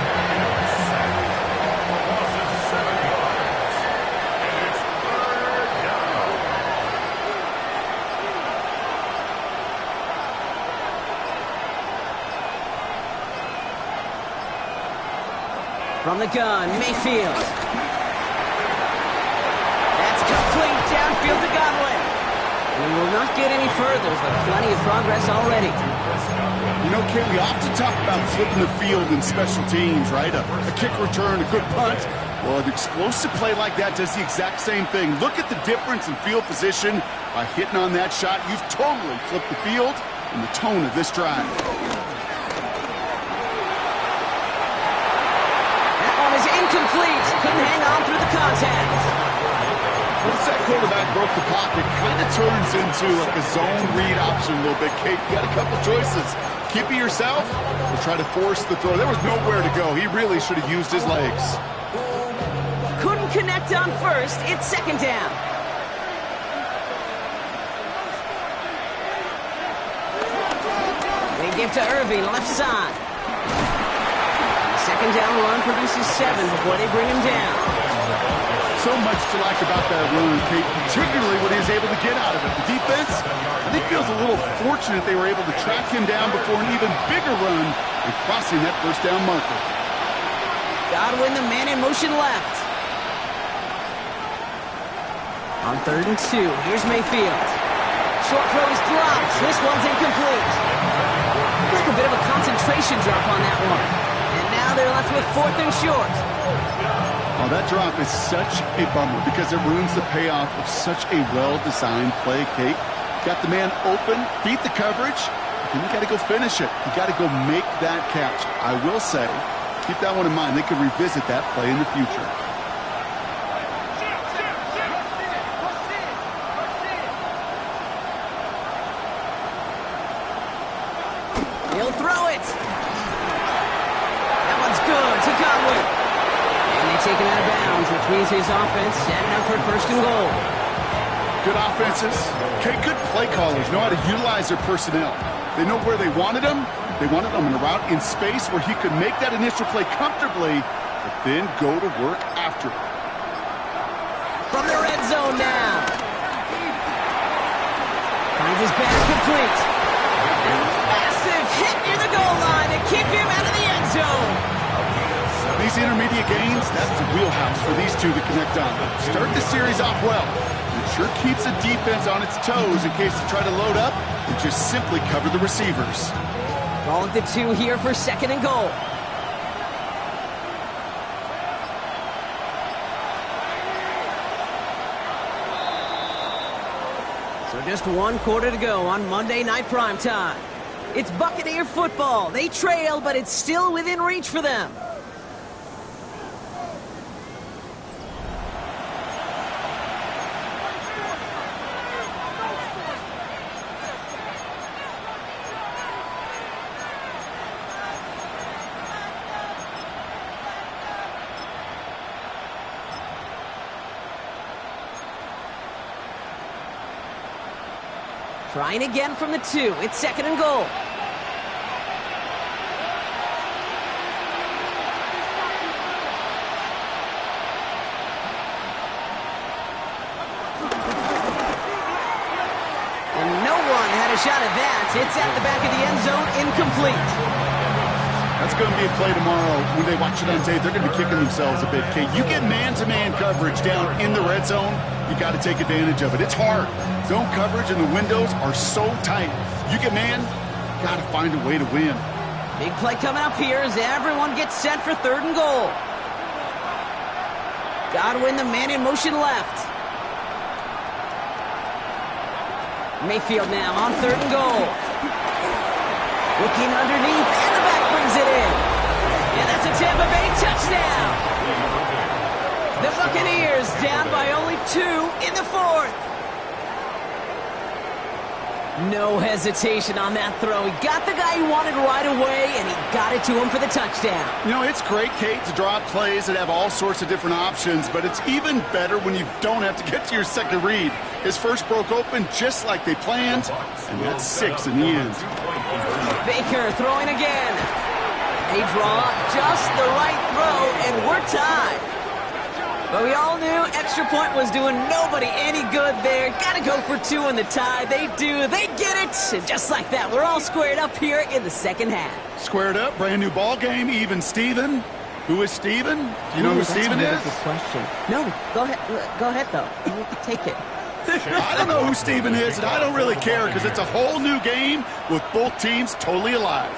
From the gun, Mayfield. That's complete. Downfield to Godwin. We will not get any further, but plenty of progress already. You know, Kate, we often talk about flipping the field in special teams, right? A kick return, a good punt. Well, an explosive play like that does the exact same thing. Look at the difference in field position. By hitting on that shot, you've totally flipped the field and the tone of this drive. Incomplete. Couldn't hang on through the contact. Once that quarterback broke the pocket, kind of turns into like a zone read option a little bit. Kate, you got a couple choices. Keep it yourself or try to force the throw. There was nowhere to go. He really should have used his legs. Couldn't connect on 1st. It's 2nd down. They give to Irving, left side. 2nd down run produces 7 before they bring him down. So much to like about that run, Kate, particularly what he was able to get out of it. The defense, I think, feels a little fortunate they were able to track him down before an even bigger run and crossing that 1st down marker. Godwin, the man in motion left. On 3rd and 2, here's Mayfield. Short throw is dropped. This one's incomplete. Like a bit of a concentration drop on that one. And now they're left with 4th and short. Oh, that drop is such a bummer because it ruins the payoff of such a well-designed play, Kate. Got the man open, beat the coverage, then you got to go finish it. You got to go make that catch. I will say, keep that one in mind. They could revisit that play in the future. He'll throw it. That one's good to Godwin. And they take him out of bounds, which means his offense setting up for 1st and goal. Good offenses. Okay, good play callers know how to utilize their personnel. They know where they wanted him. They wanted him in a route in space where he could make that initial play comfortably, but then go to work after it. From the red zone now. Finds his back complete. And a massive hit near the goal line to keep him out of the end zone. These intermediate gains, that's the wheelhouse for these two to connect on. Start the series off well. It sure keeps the defense on its toes in case they try to load up and just simply cover the receivers. Ball at the 2 here for 2nd and goal. So just 1 quarter to go on Monday Night Primetime. It's Buccaneer football. They trail, but it's still within reach for them. Trying again from the 2. It's 2nd and goal. shot at that. It's at the back of the end zone, incomplete. That's going to be a play tomorrow. When they watch it on tape, they're going to be kicking themselves a bit. Kate, you get man-to-man coverage down in the red zone, you got to take advantage of it. It's hard. Zone coverage and the windows are so tight. You get man, got to find a way to win. Big play coming up here as everyone gets set for 3rd and goal. Godwin, the man in motion left. Mayfield now on 3rd and goal. Looking underneath, and the back brings it in. And that's a Tampa Bay touchdown. The Buccaneers down by only 2 in the 4th. No hesitation on that throw. He got the guy he wanted right away, and he got it to him for the touchdown. You know, it's great, Kate, to draw up plays that have all sorts of different options, but it's even better when you don't have to get to your second read. His first broke open just like they planned, and that's 6 in the end. Baker throwing again. They draw up just the right throw, and we're tied. But we all knew extra point was doing nobody any good there. Got to go for 2 in the tie. They do. They get it. And just like that, we're all squared up here in the second half. Squared up, brand new ball game, even Steven. Who is Steven? Do you know who Steven is? That's a good question. No, go ahead. Go ahead, though. You take it. I don't know who Steven is, and I don't really care because it's a whole new game with both teams totally alive.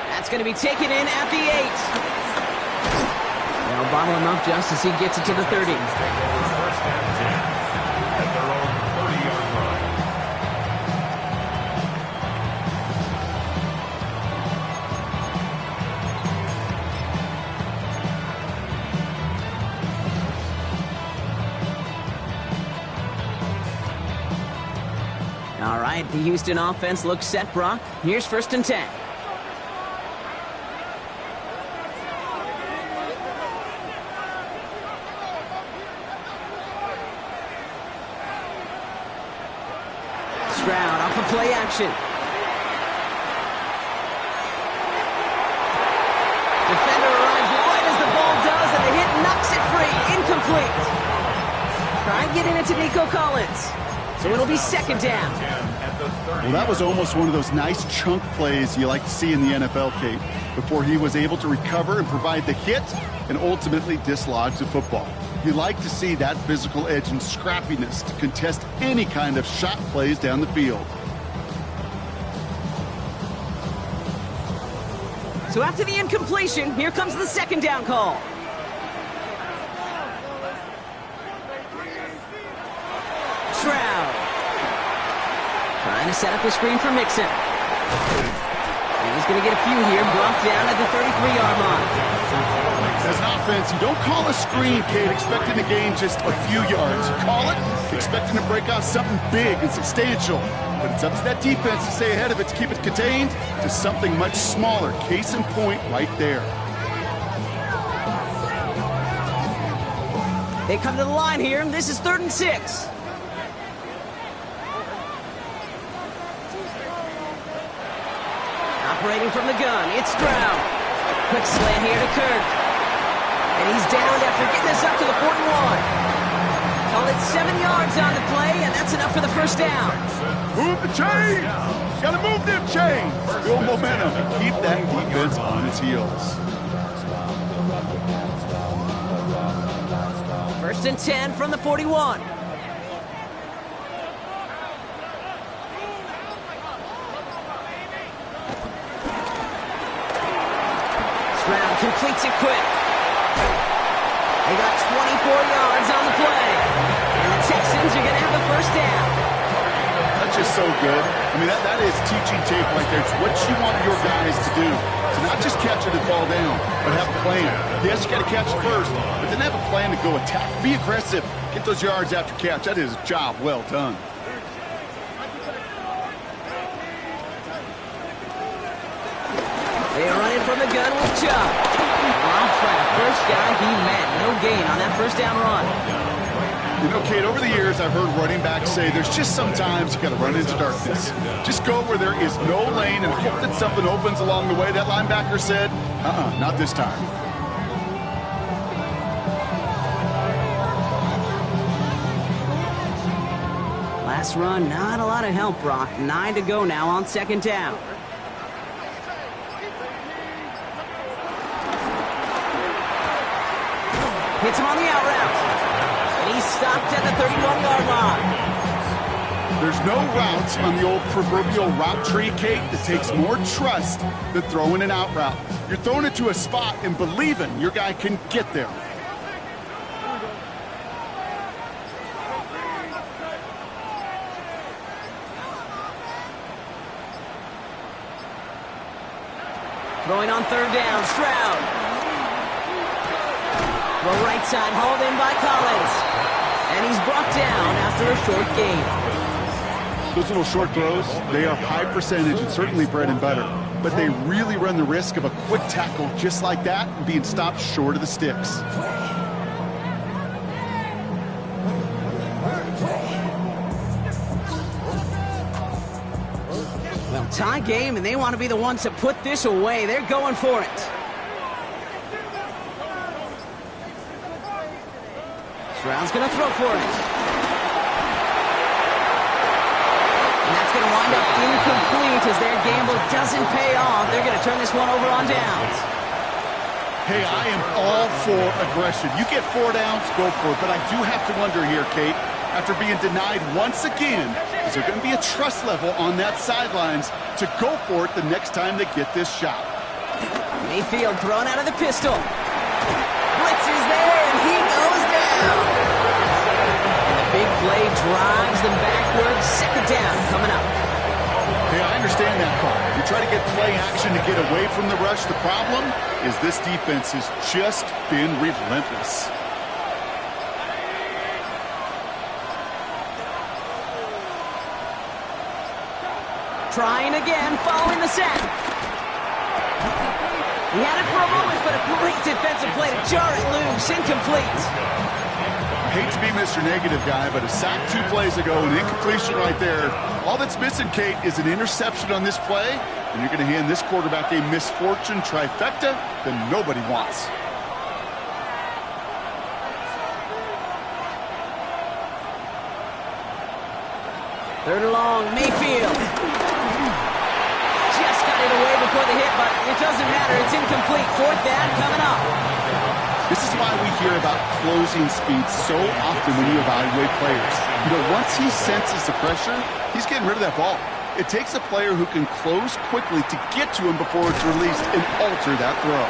That's going to be taken in at the 8. They'll bottle him up just as he gets it to the 30. First and 10 at their own 30-yard line. All right, the Houston offense looks set, Brock. Here's 1st and 10. Stroud off of play action. Defender arrives right as the ball does, and the hit knocks it free. Incomplete. Try and get in it to Nico Collins. So it'll be 2nd down. Well, that was almost one of those nice chunk plays you like to see in the NFL, Kate, before he was able to recover and provide the hit and ultimately dislodge the football. You like to see that physical edge and scrappiness to contest any kind of shot plays down the field. So after the incompletion, here comes the 2nd down call. Stroud. Trying to set up the screen for Mixon. He's going to get a few here, brought down at the 33-yard line. As an offense, you don't call a screen, Kate, expecting to gain just a few yards. You call it expecting to break out something big and substantial. But it's up to that defense to stay ahead of it, to keep it contained to something much smaller. Case in point right there. They come to the line here, and this is 3rd and 6. Operating from the gun, it's Stroud. Quick slant here to Kirk. And he's downed after getting this up to the 41. Call it 7 yards on the play, and that's enough for the 1st down. Move the chains! Gotta move them chains! Build momentum and keep that defense on its heels. 1st and 10 from the 41. Stroud completes it quick. They got 24 yards on the play. And the Texans are going to have the 1st down. That's just so good. I mean, that is teaching tape right there. It's what you want your guys to do. To not just catch it and fall down, but have a plan. Yes, you got to catch it first, but then have a plan to go attack. Be aggressive. Get those yards after catch. That is a job well done. They are running from the gun with Chubb. Off track. First guy he met. No gain on that 1st down run. You know, Kate, over the years, I've heard running backs say there's just sometimes you got to run into darkness. Just go where there is no lane and hope that something opens along the way. That linebacker said, not this time. Last run, not a lot of help, Brock. 9 to go now on second down. Hits him on the out route. And he's stopped at the 31-yard line. There's no route on the old proverbial route tree, Kate, that takes more trust than throwing an out route. You're throwing it to a spot and believing your guy can get there. Throwing on third down, Stroud. Throw right side, hauled in by Collins. And he's brought down after a short gain. Those little short throws, they are high percentage and certainly bread and butter. But they really run the risk of a quick tackle just like that and being stopped short of the sticks. Well, tie game, and they want to be the ones to put this away. They're going for it. Stroud's going to throw for it. And that's going to wind up incomplete as their gamble doesn't pay off. They're going to turn this one over on downs. Hey, I am all for aggression. You get 4 downs, go for it. But I do have to wonder here, Kate, after being denied once again, is there going to be a trust level on that sidelines to go for it the next time they get this shot? Mayfield thrown out of the pistol. Blitz is there, and he goes down. And the big play drives them backwards. Second down coming up. Hey, I understand that call. You try to get play action to get away from the rush. The problem is this defense has just been relentless. Trying again, following the sack. He had it for a moment, but a great defensive play to jar it loose. Incomplete. I hate to be Mr. Negative guy, but a sack 2 plays ago, an incompletion right there. All that's missing, Kate, is an interception on this play, and you're going to hand this quarterback a misfortune trifecta that nobody wants. Third and long, Mayfield. Just got it away before the hit, but it doesn't matter. It's incomplete. Fourth down coming up. This is why we hear about closing speed so often when you evaluate players. You know, once he senses the pressure, he's getting rid of that ball. It takes a player who can close quickly to get to him before it's released and alter that throw.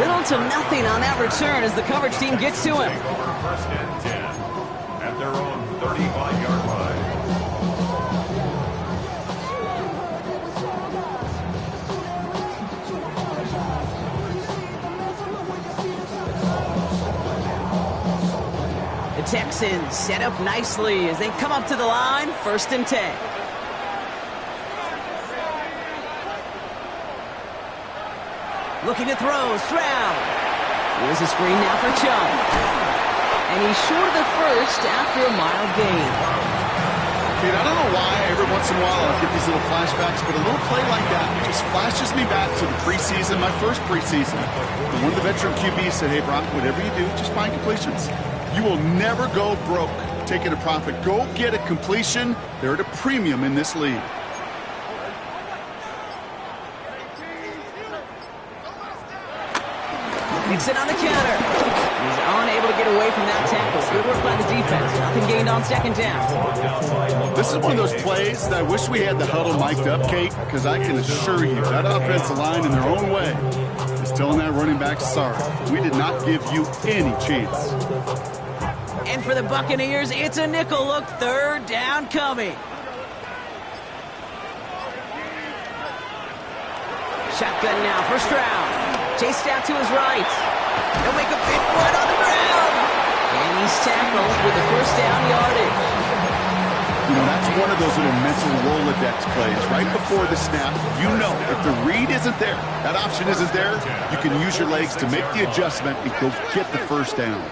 Little to nothing on that return as the coverage team gets to him. First and 10 at their own 35-yard line. The Texans set up nicely as they come up to the line, 1st and 10. Looking to throw, Stroud. Here's a screen now for Chung. And he's short of the first after a mild gain. Kate, I don't know why every once in a while I'll get these little flashbacks, but a little play like that just flashes me back to the preseason, my first preseason. And one of the veteran QBs said, hey, Brock, whatever you do, just find completions. You will never go broke taking a profit. Go get a completion. They're at a premium in this league. Nixon on the counter. He's unable to get away from that tackle. Good work by the defense. Nothing gained on second down. This is one of those plays that I wish we had the huddle mic'd up, Kate, because I can assure you that offensive line in their own way is telling that running back, sorry, we did not give you any chance. And for the Buccaneers, it's a nickel look. Third down coming. Shotgun now for Stroud. Chased out to his right. He'll make a big run on the ground. And he's tackled with the first down yardage. You know, that's one of those little mental Rolodex plays. Right before the snap, you know if the read isn't there, that option isn't there, you can use your legs to make the adjustment and go get the first down.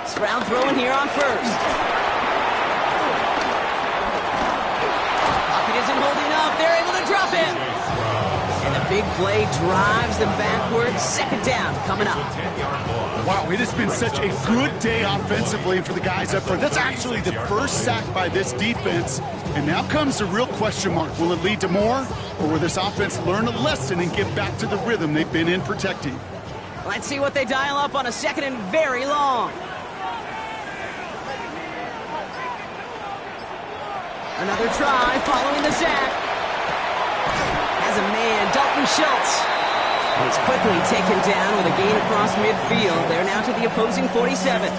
Stroud throwing here on first. Pocket isn't holding up. They're able to drop it. And the big play drives them backwards. Second down coming up. 10-yard loss. Wow, it has been such a good day offensively for the guys up front. That's actually the first sack by this defense. And now comes the real question mark. Will it lead to more? Or will this offense learn a lesson and get back to the rhythm they've been in protecting? Let's see what they dial up on a second and very long. Another try following the sack. Has a man, Dalton Schultz. He's quickly taken down with a gain across midfield. They're now to the opposing 47.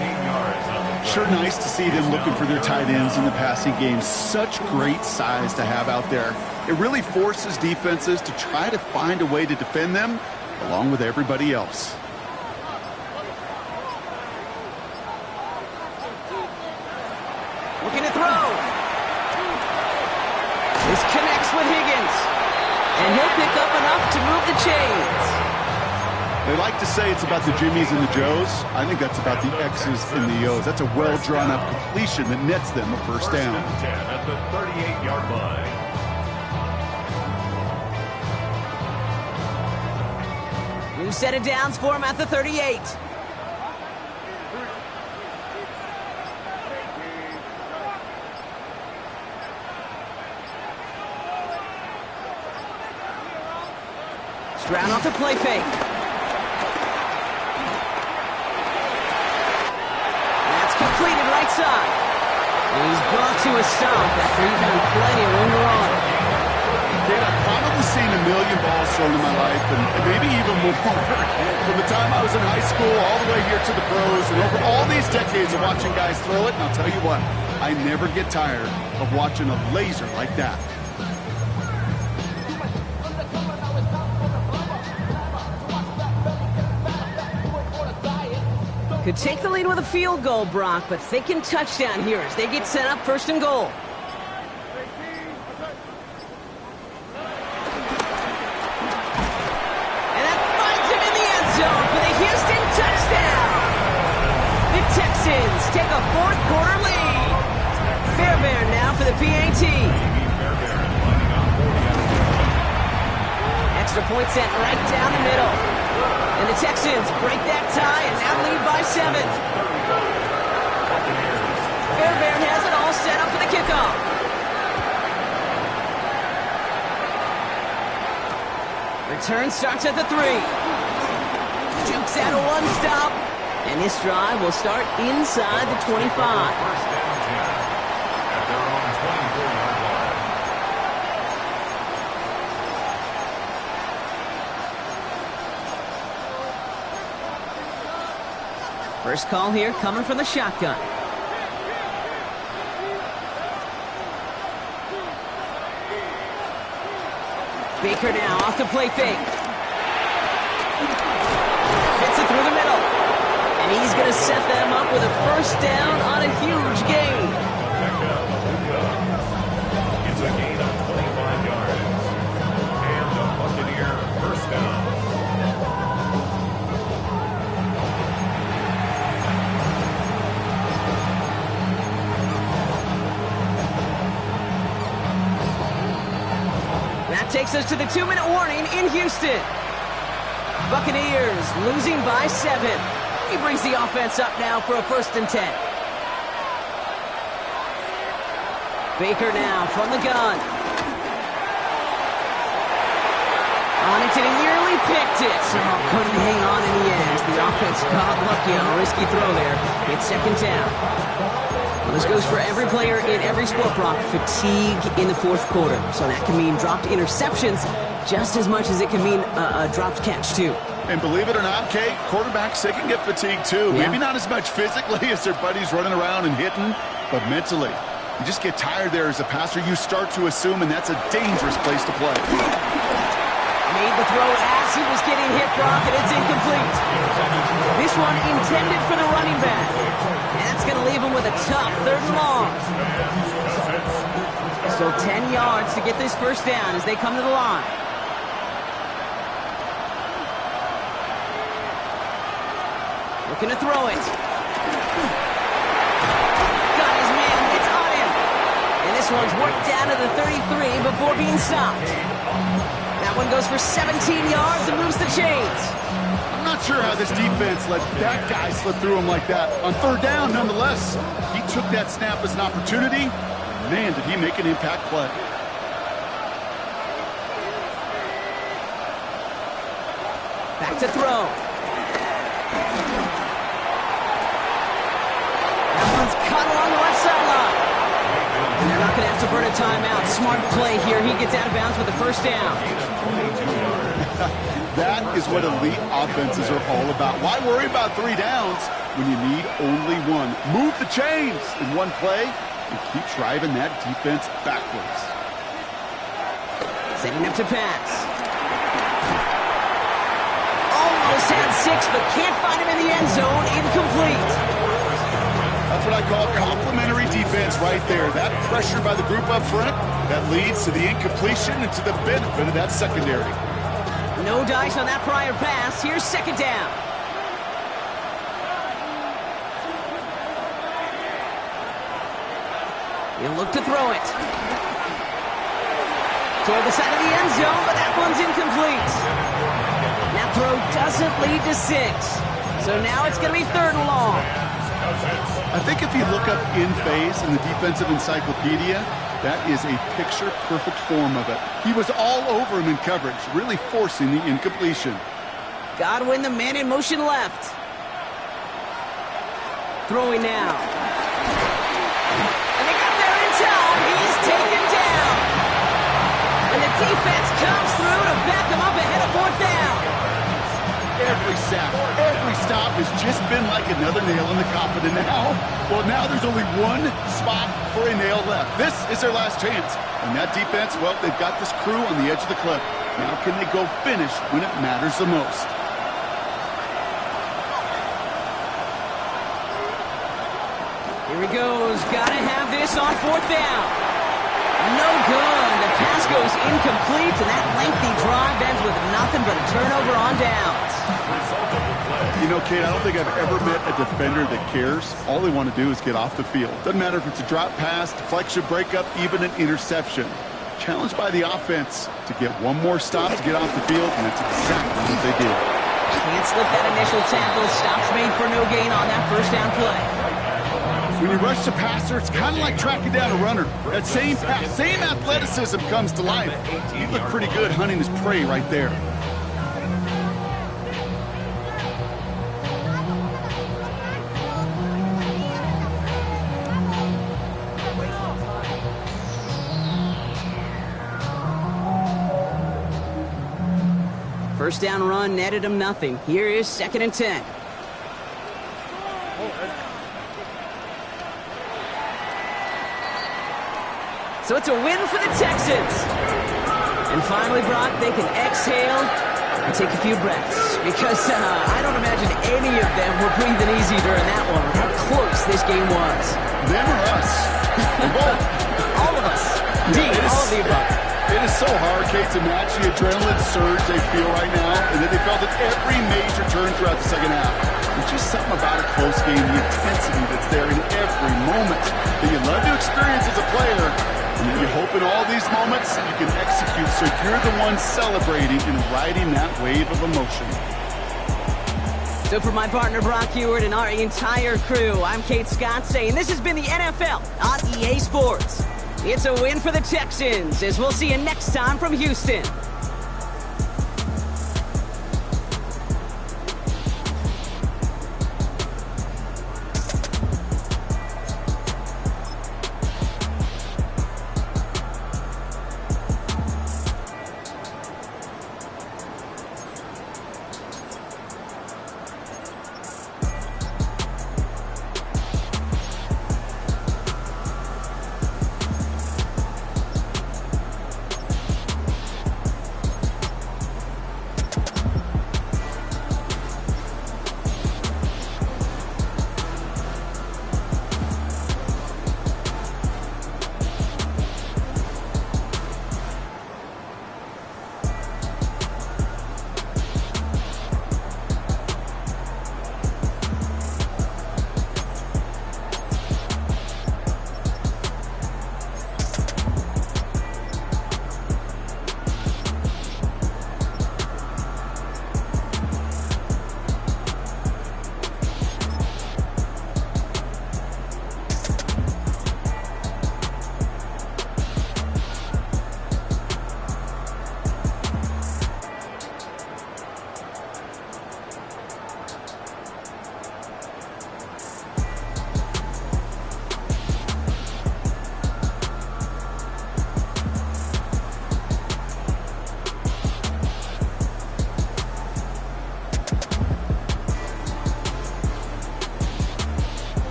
Sure nice to see them looking for their tight ends in the passing game. Such great size to have out there. It really forces defenses to try to find a way to defend them along with everybody else. Looking to throw. This connects with Higgins. And he'll pick up enough to move the chains. They like to say it's about the Jimmies and the Joes. I think that's about the X's and the O's. That's a well-drawn-up completion that nets them a first down. 10 at the 38-yard line. New set of downs for him at the 38. Stroud off the play fake. That's completed right side. And he's brought to a stop after he found plenty of room to run. Kid, I've probably seen a million balls thrown in my life, and maybe even more. From the time I was in high school all the way here to the pros, and over all these decades of watching guys throw it, and I'll tell you what, I never get tired of watching a laser like that. Could take the lead with a field goal, Brock, but thinking touchdown here as they get set up first and goal. And that finds him in the end zone for the Houston touchdown. The Texans take a fourth quarter lead. Fairbairn now for the PAT. Extra point sent right down the middle. And the Texans break that tie and now lead by 7. Fairbairn has it all set up for the kickoff. Return starts at the 3. Dukes out a one stop. And this drive will start inside the 25. First down 10 at their own 24-yard line. First call here coming from the shotgun. Baker now off the play fake. Fits it through the middle. And he's going to set them up with a first down on a huge gain. It's a gain of 25 yards. And the Buccaneer first down. That takes us to the 2-minute warning in Houston. Buccaneers losing by 7. He brings the offense up now for a first and 10. Baker now from the gun. On it, and he nearly picked it. So couldn't hang on in the end. The offense got lucky on a risky throw there. It's second down. Well, this goes for every player in every sport, Brock. Fatigue in the fourth quarter. So that can mean dropped interceptions just as much as it can mean a dropped catch, too. And believe it or not, Kate, quarterbacks, they can get fatigued too. Yeah. Maybe not as much physically as their buddies running around and hitting, but mentally. You just get tired there as a passer. You start to assume, and that's a dangerous place to play. Made the throw as he was getting hit, Brock, and it's incomplete. This one intended for the running back. And that's going to leave him with a tough third and long. Still 10 yards to get this first down as they come to the line. Looking to throw it. Got his man. It's on him. And this one's worked down to the 33 before being stopped. That one goes for 17 yards and moves the chains. not sure how this defense let that guy slip through him like that. On third down, nonetheless, he took that snap as an opportunity. Man, did he make an impact play. Back to throw. That one's cut along the left sideline. And they're not going to have to burn a timeout. Smart play here. He gets out of bounds with the first down. That is what elite offenses are all about. Why worry about 3 downs when you need only one? Move the chains in one play and keep driving that defense backwards. Setting up to pass. Almost had 6, but can't find him in the end zone. Incomplete. That's what I call complimentary defense right there. That pressure by the group up front, that leads to the incompletion and to the benefit of that secondary. No dice on that prior pass. Here's second down. He'll look to throw it. Toward the side of the end zone, but that one's incomplete. That throw doesn't lead to 6. So now it's going to be 3rd and long. I think if you look up in phase in the defensive encyclopedia, that is a picture-perfect form of it. He was all over him in coverage, really forcing the incompletion. Godwin, the man in motion left. Throwing now. And they got there in time. He's taken down. And the defense comes through to back him up ahead of 4th down. Every sack, every stop has just been like another nail in the coffin. And now there's only one spot for a nail left. This is their last chance. And that defense, well, they've got this crew on the edge of the cliff. Now can they go finish when it matters the most? Here he goes. Gotta have this on 4th down. No good. The pass goes incomplete, and that lengthy drive ends with nothing but a turnover on downs. You know, Kate, I don't think I've ever met a defender that cares. All they want to do is get off the field. Doesn't matter if it's a drop pass, deflection, breakup, even an interception. Challenged by the offense to get one more stop to get off the field, and that's exactly what they did. Can't slip that initial tackle. Stops made for no gain on that first down play. When you rush the passer, it's kind of like tracking down a runner. That same pass, same athleticism comes to life. He looked pretty good hunting his prey right there. First down run netted him nothing. Here is 2nd and 10. So it's a win for the Texans. And finally, Brock, they can exhale and take a few breaths. Because I don't imagine any of them were breathing easy during that one. How close this game was. Them or us? Both. All of us. Indeed, all of the above. It is so hard, Kate, to match the adrenaline surge they feel right now, and that they felt at every major turn throughout the second half. There's just something about a close game, the intensity that's there in every moment that you love to experience as a player, and you hope in all these moments you can execute so you're the one celebrating and riding that wave of emotion. So for my partner Brock Heward and our entire crew, I'm Kate Scott saying this has been the NFL on EA Sports. It's a win for the Texans, as we'll see you next time from Houston.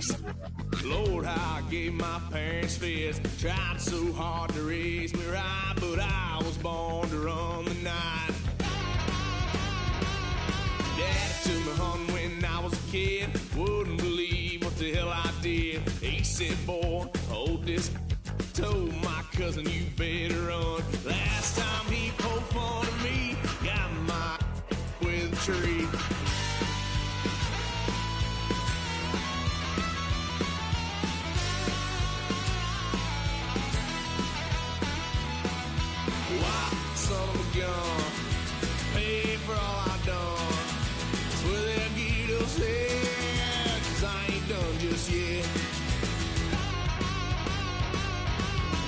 face. Lord, how I gave my parents fits. Tried so hard to raise me right, but I was born to run the night. Daddy took me hunting when I was a kid. Wouldn't believe what the hell I did. He said, boy, hold this. Told my cousin, you better run. Last time he poked fun at me, got my with a tree. Why, son of a gun, pay for all I done. Swear they'll get us here, 'cause I ain't done just yet.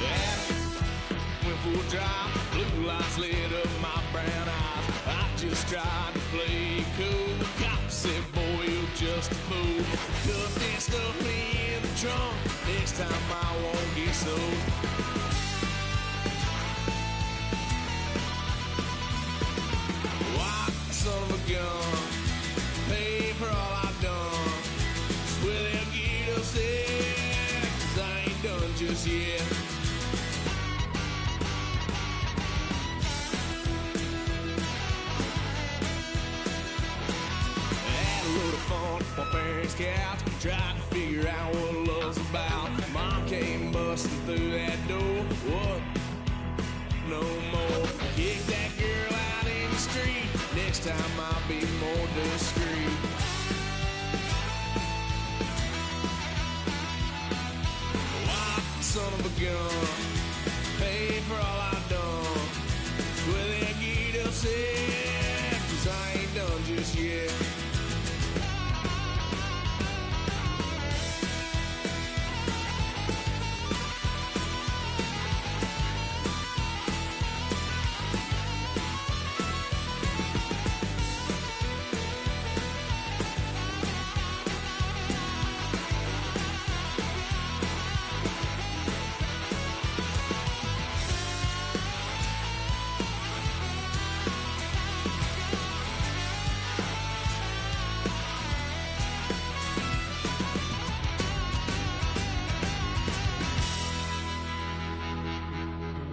Yeah, went for a drive, blue lights lit up my brown eyes. I just tried to play cool. Cop said, boy, you're just a fool. Cuffed and stuffed me in the trunk. Next time I won't get sold. Why, son of a gun, pay for all I've done. Swear they'll get us there, 'cause I ain't done just yet. Had a load of fun on my parents' couch, tried to figure out what love's about. Mom came busting through that door. What? No more. Kick that girl out in the street. Next time I'll be more discreet. Why, son of a gun, pay for all I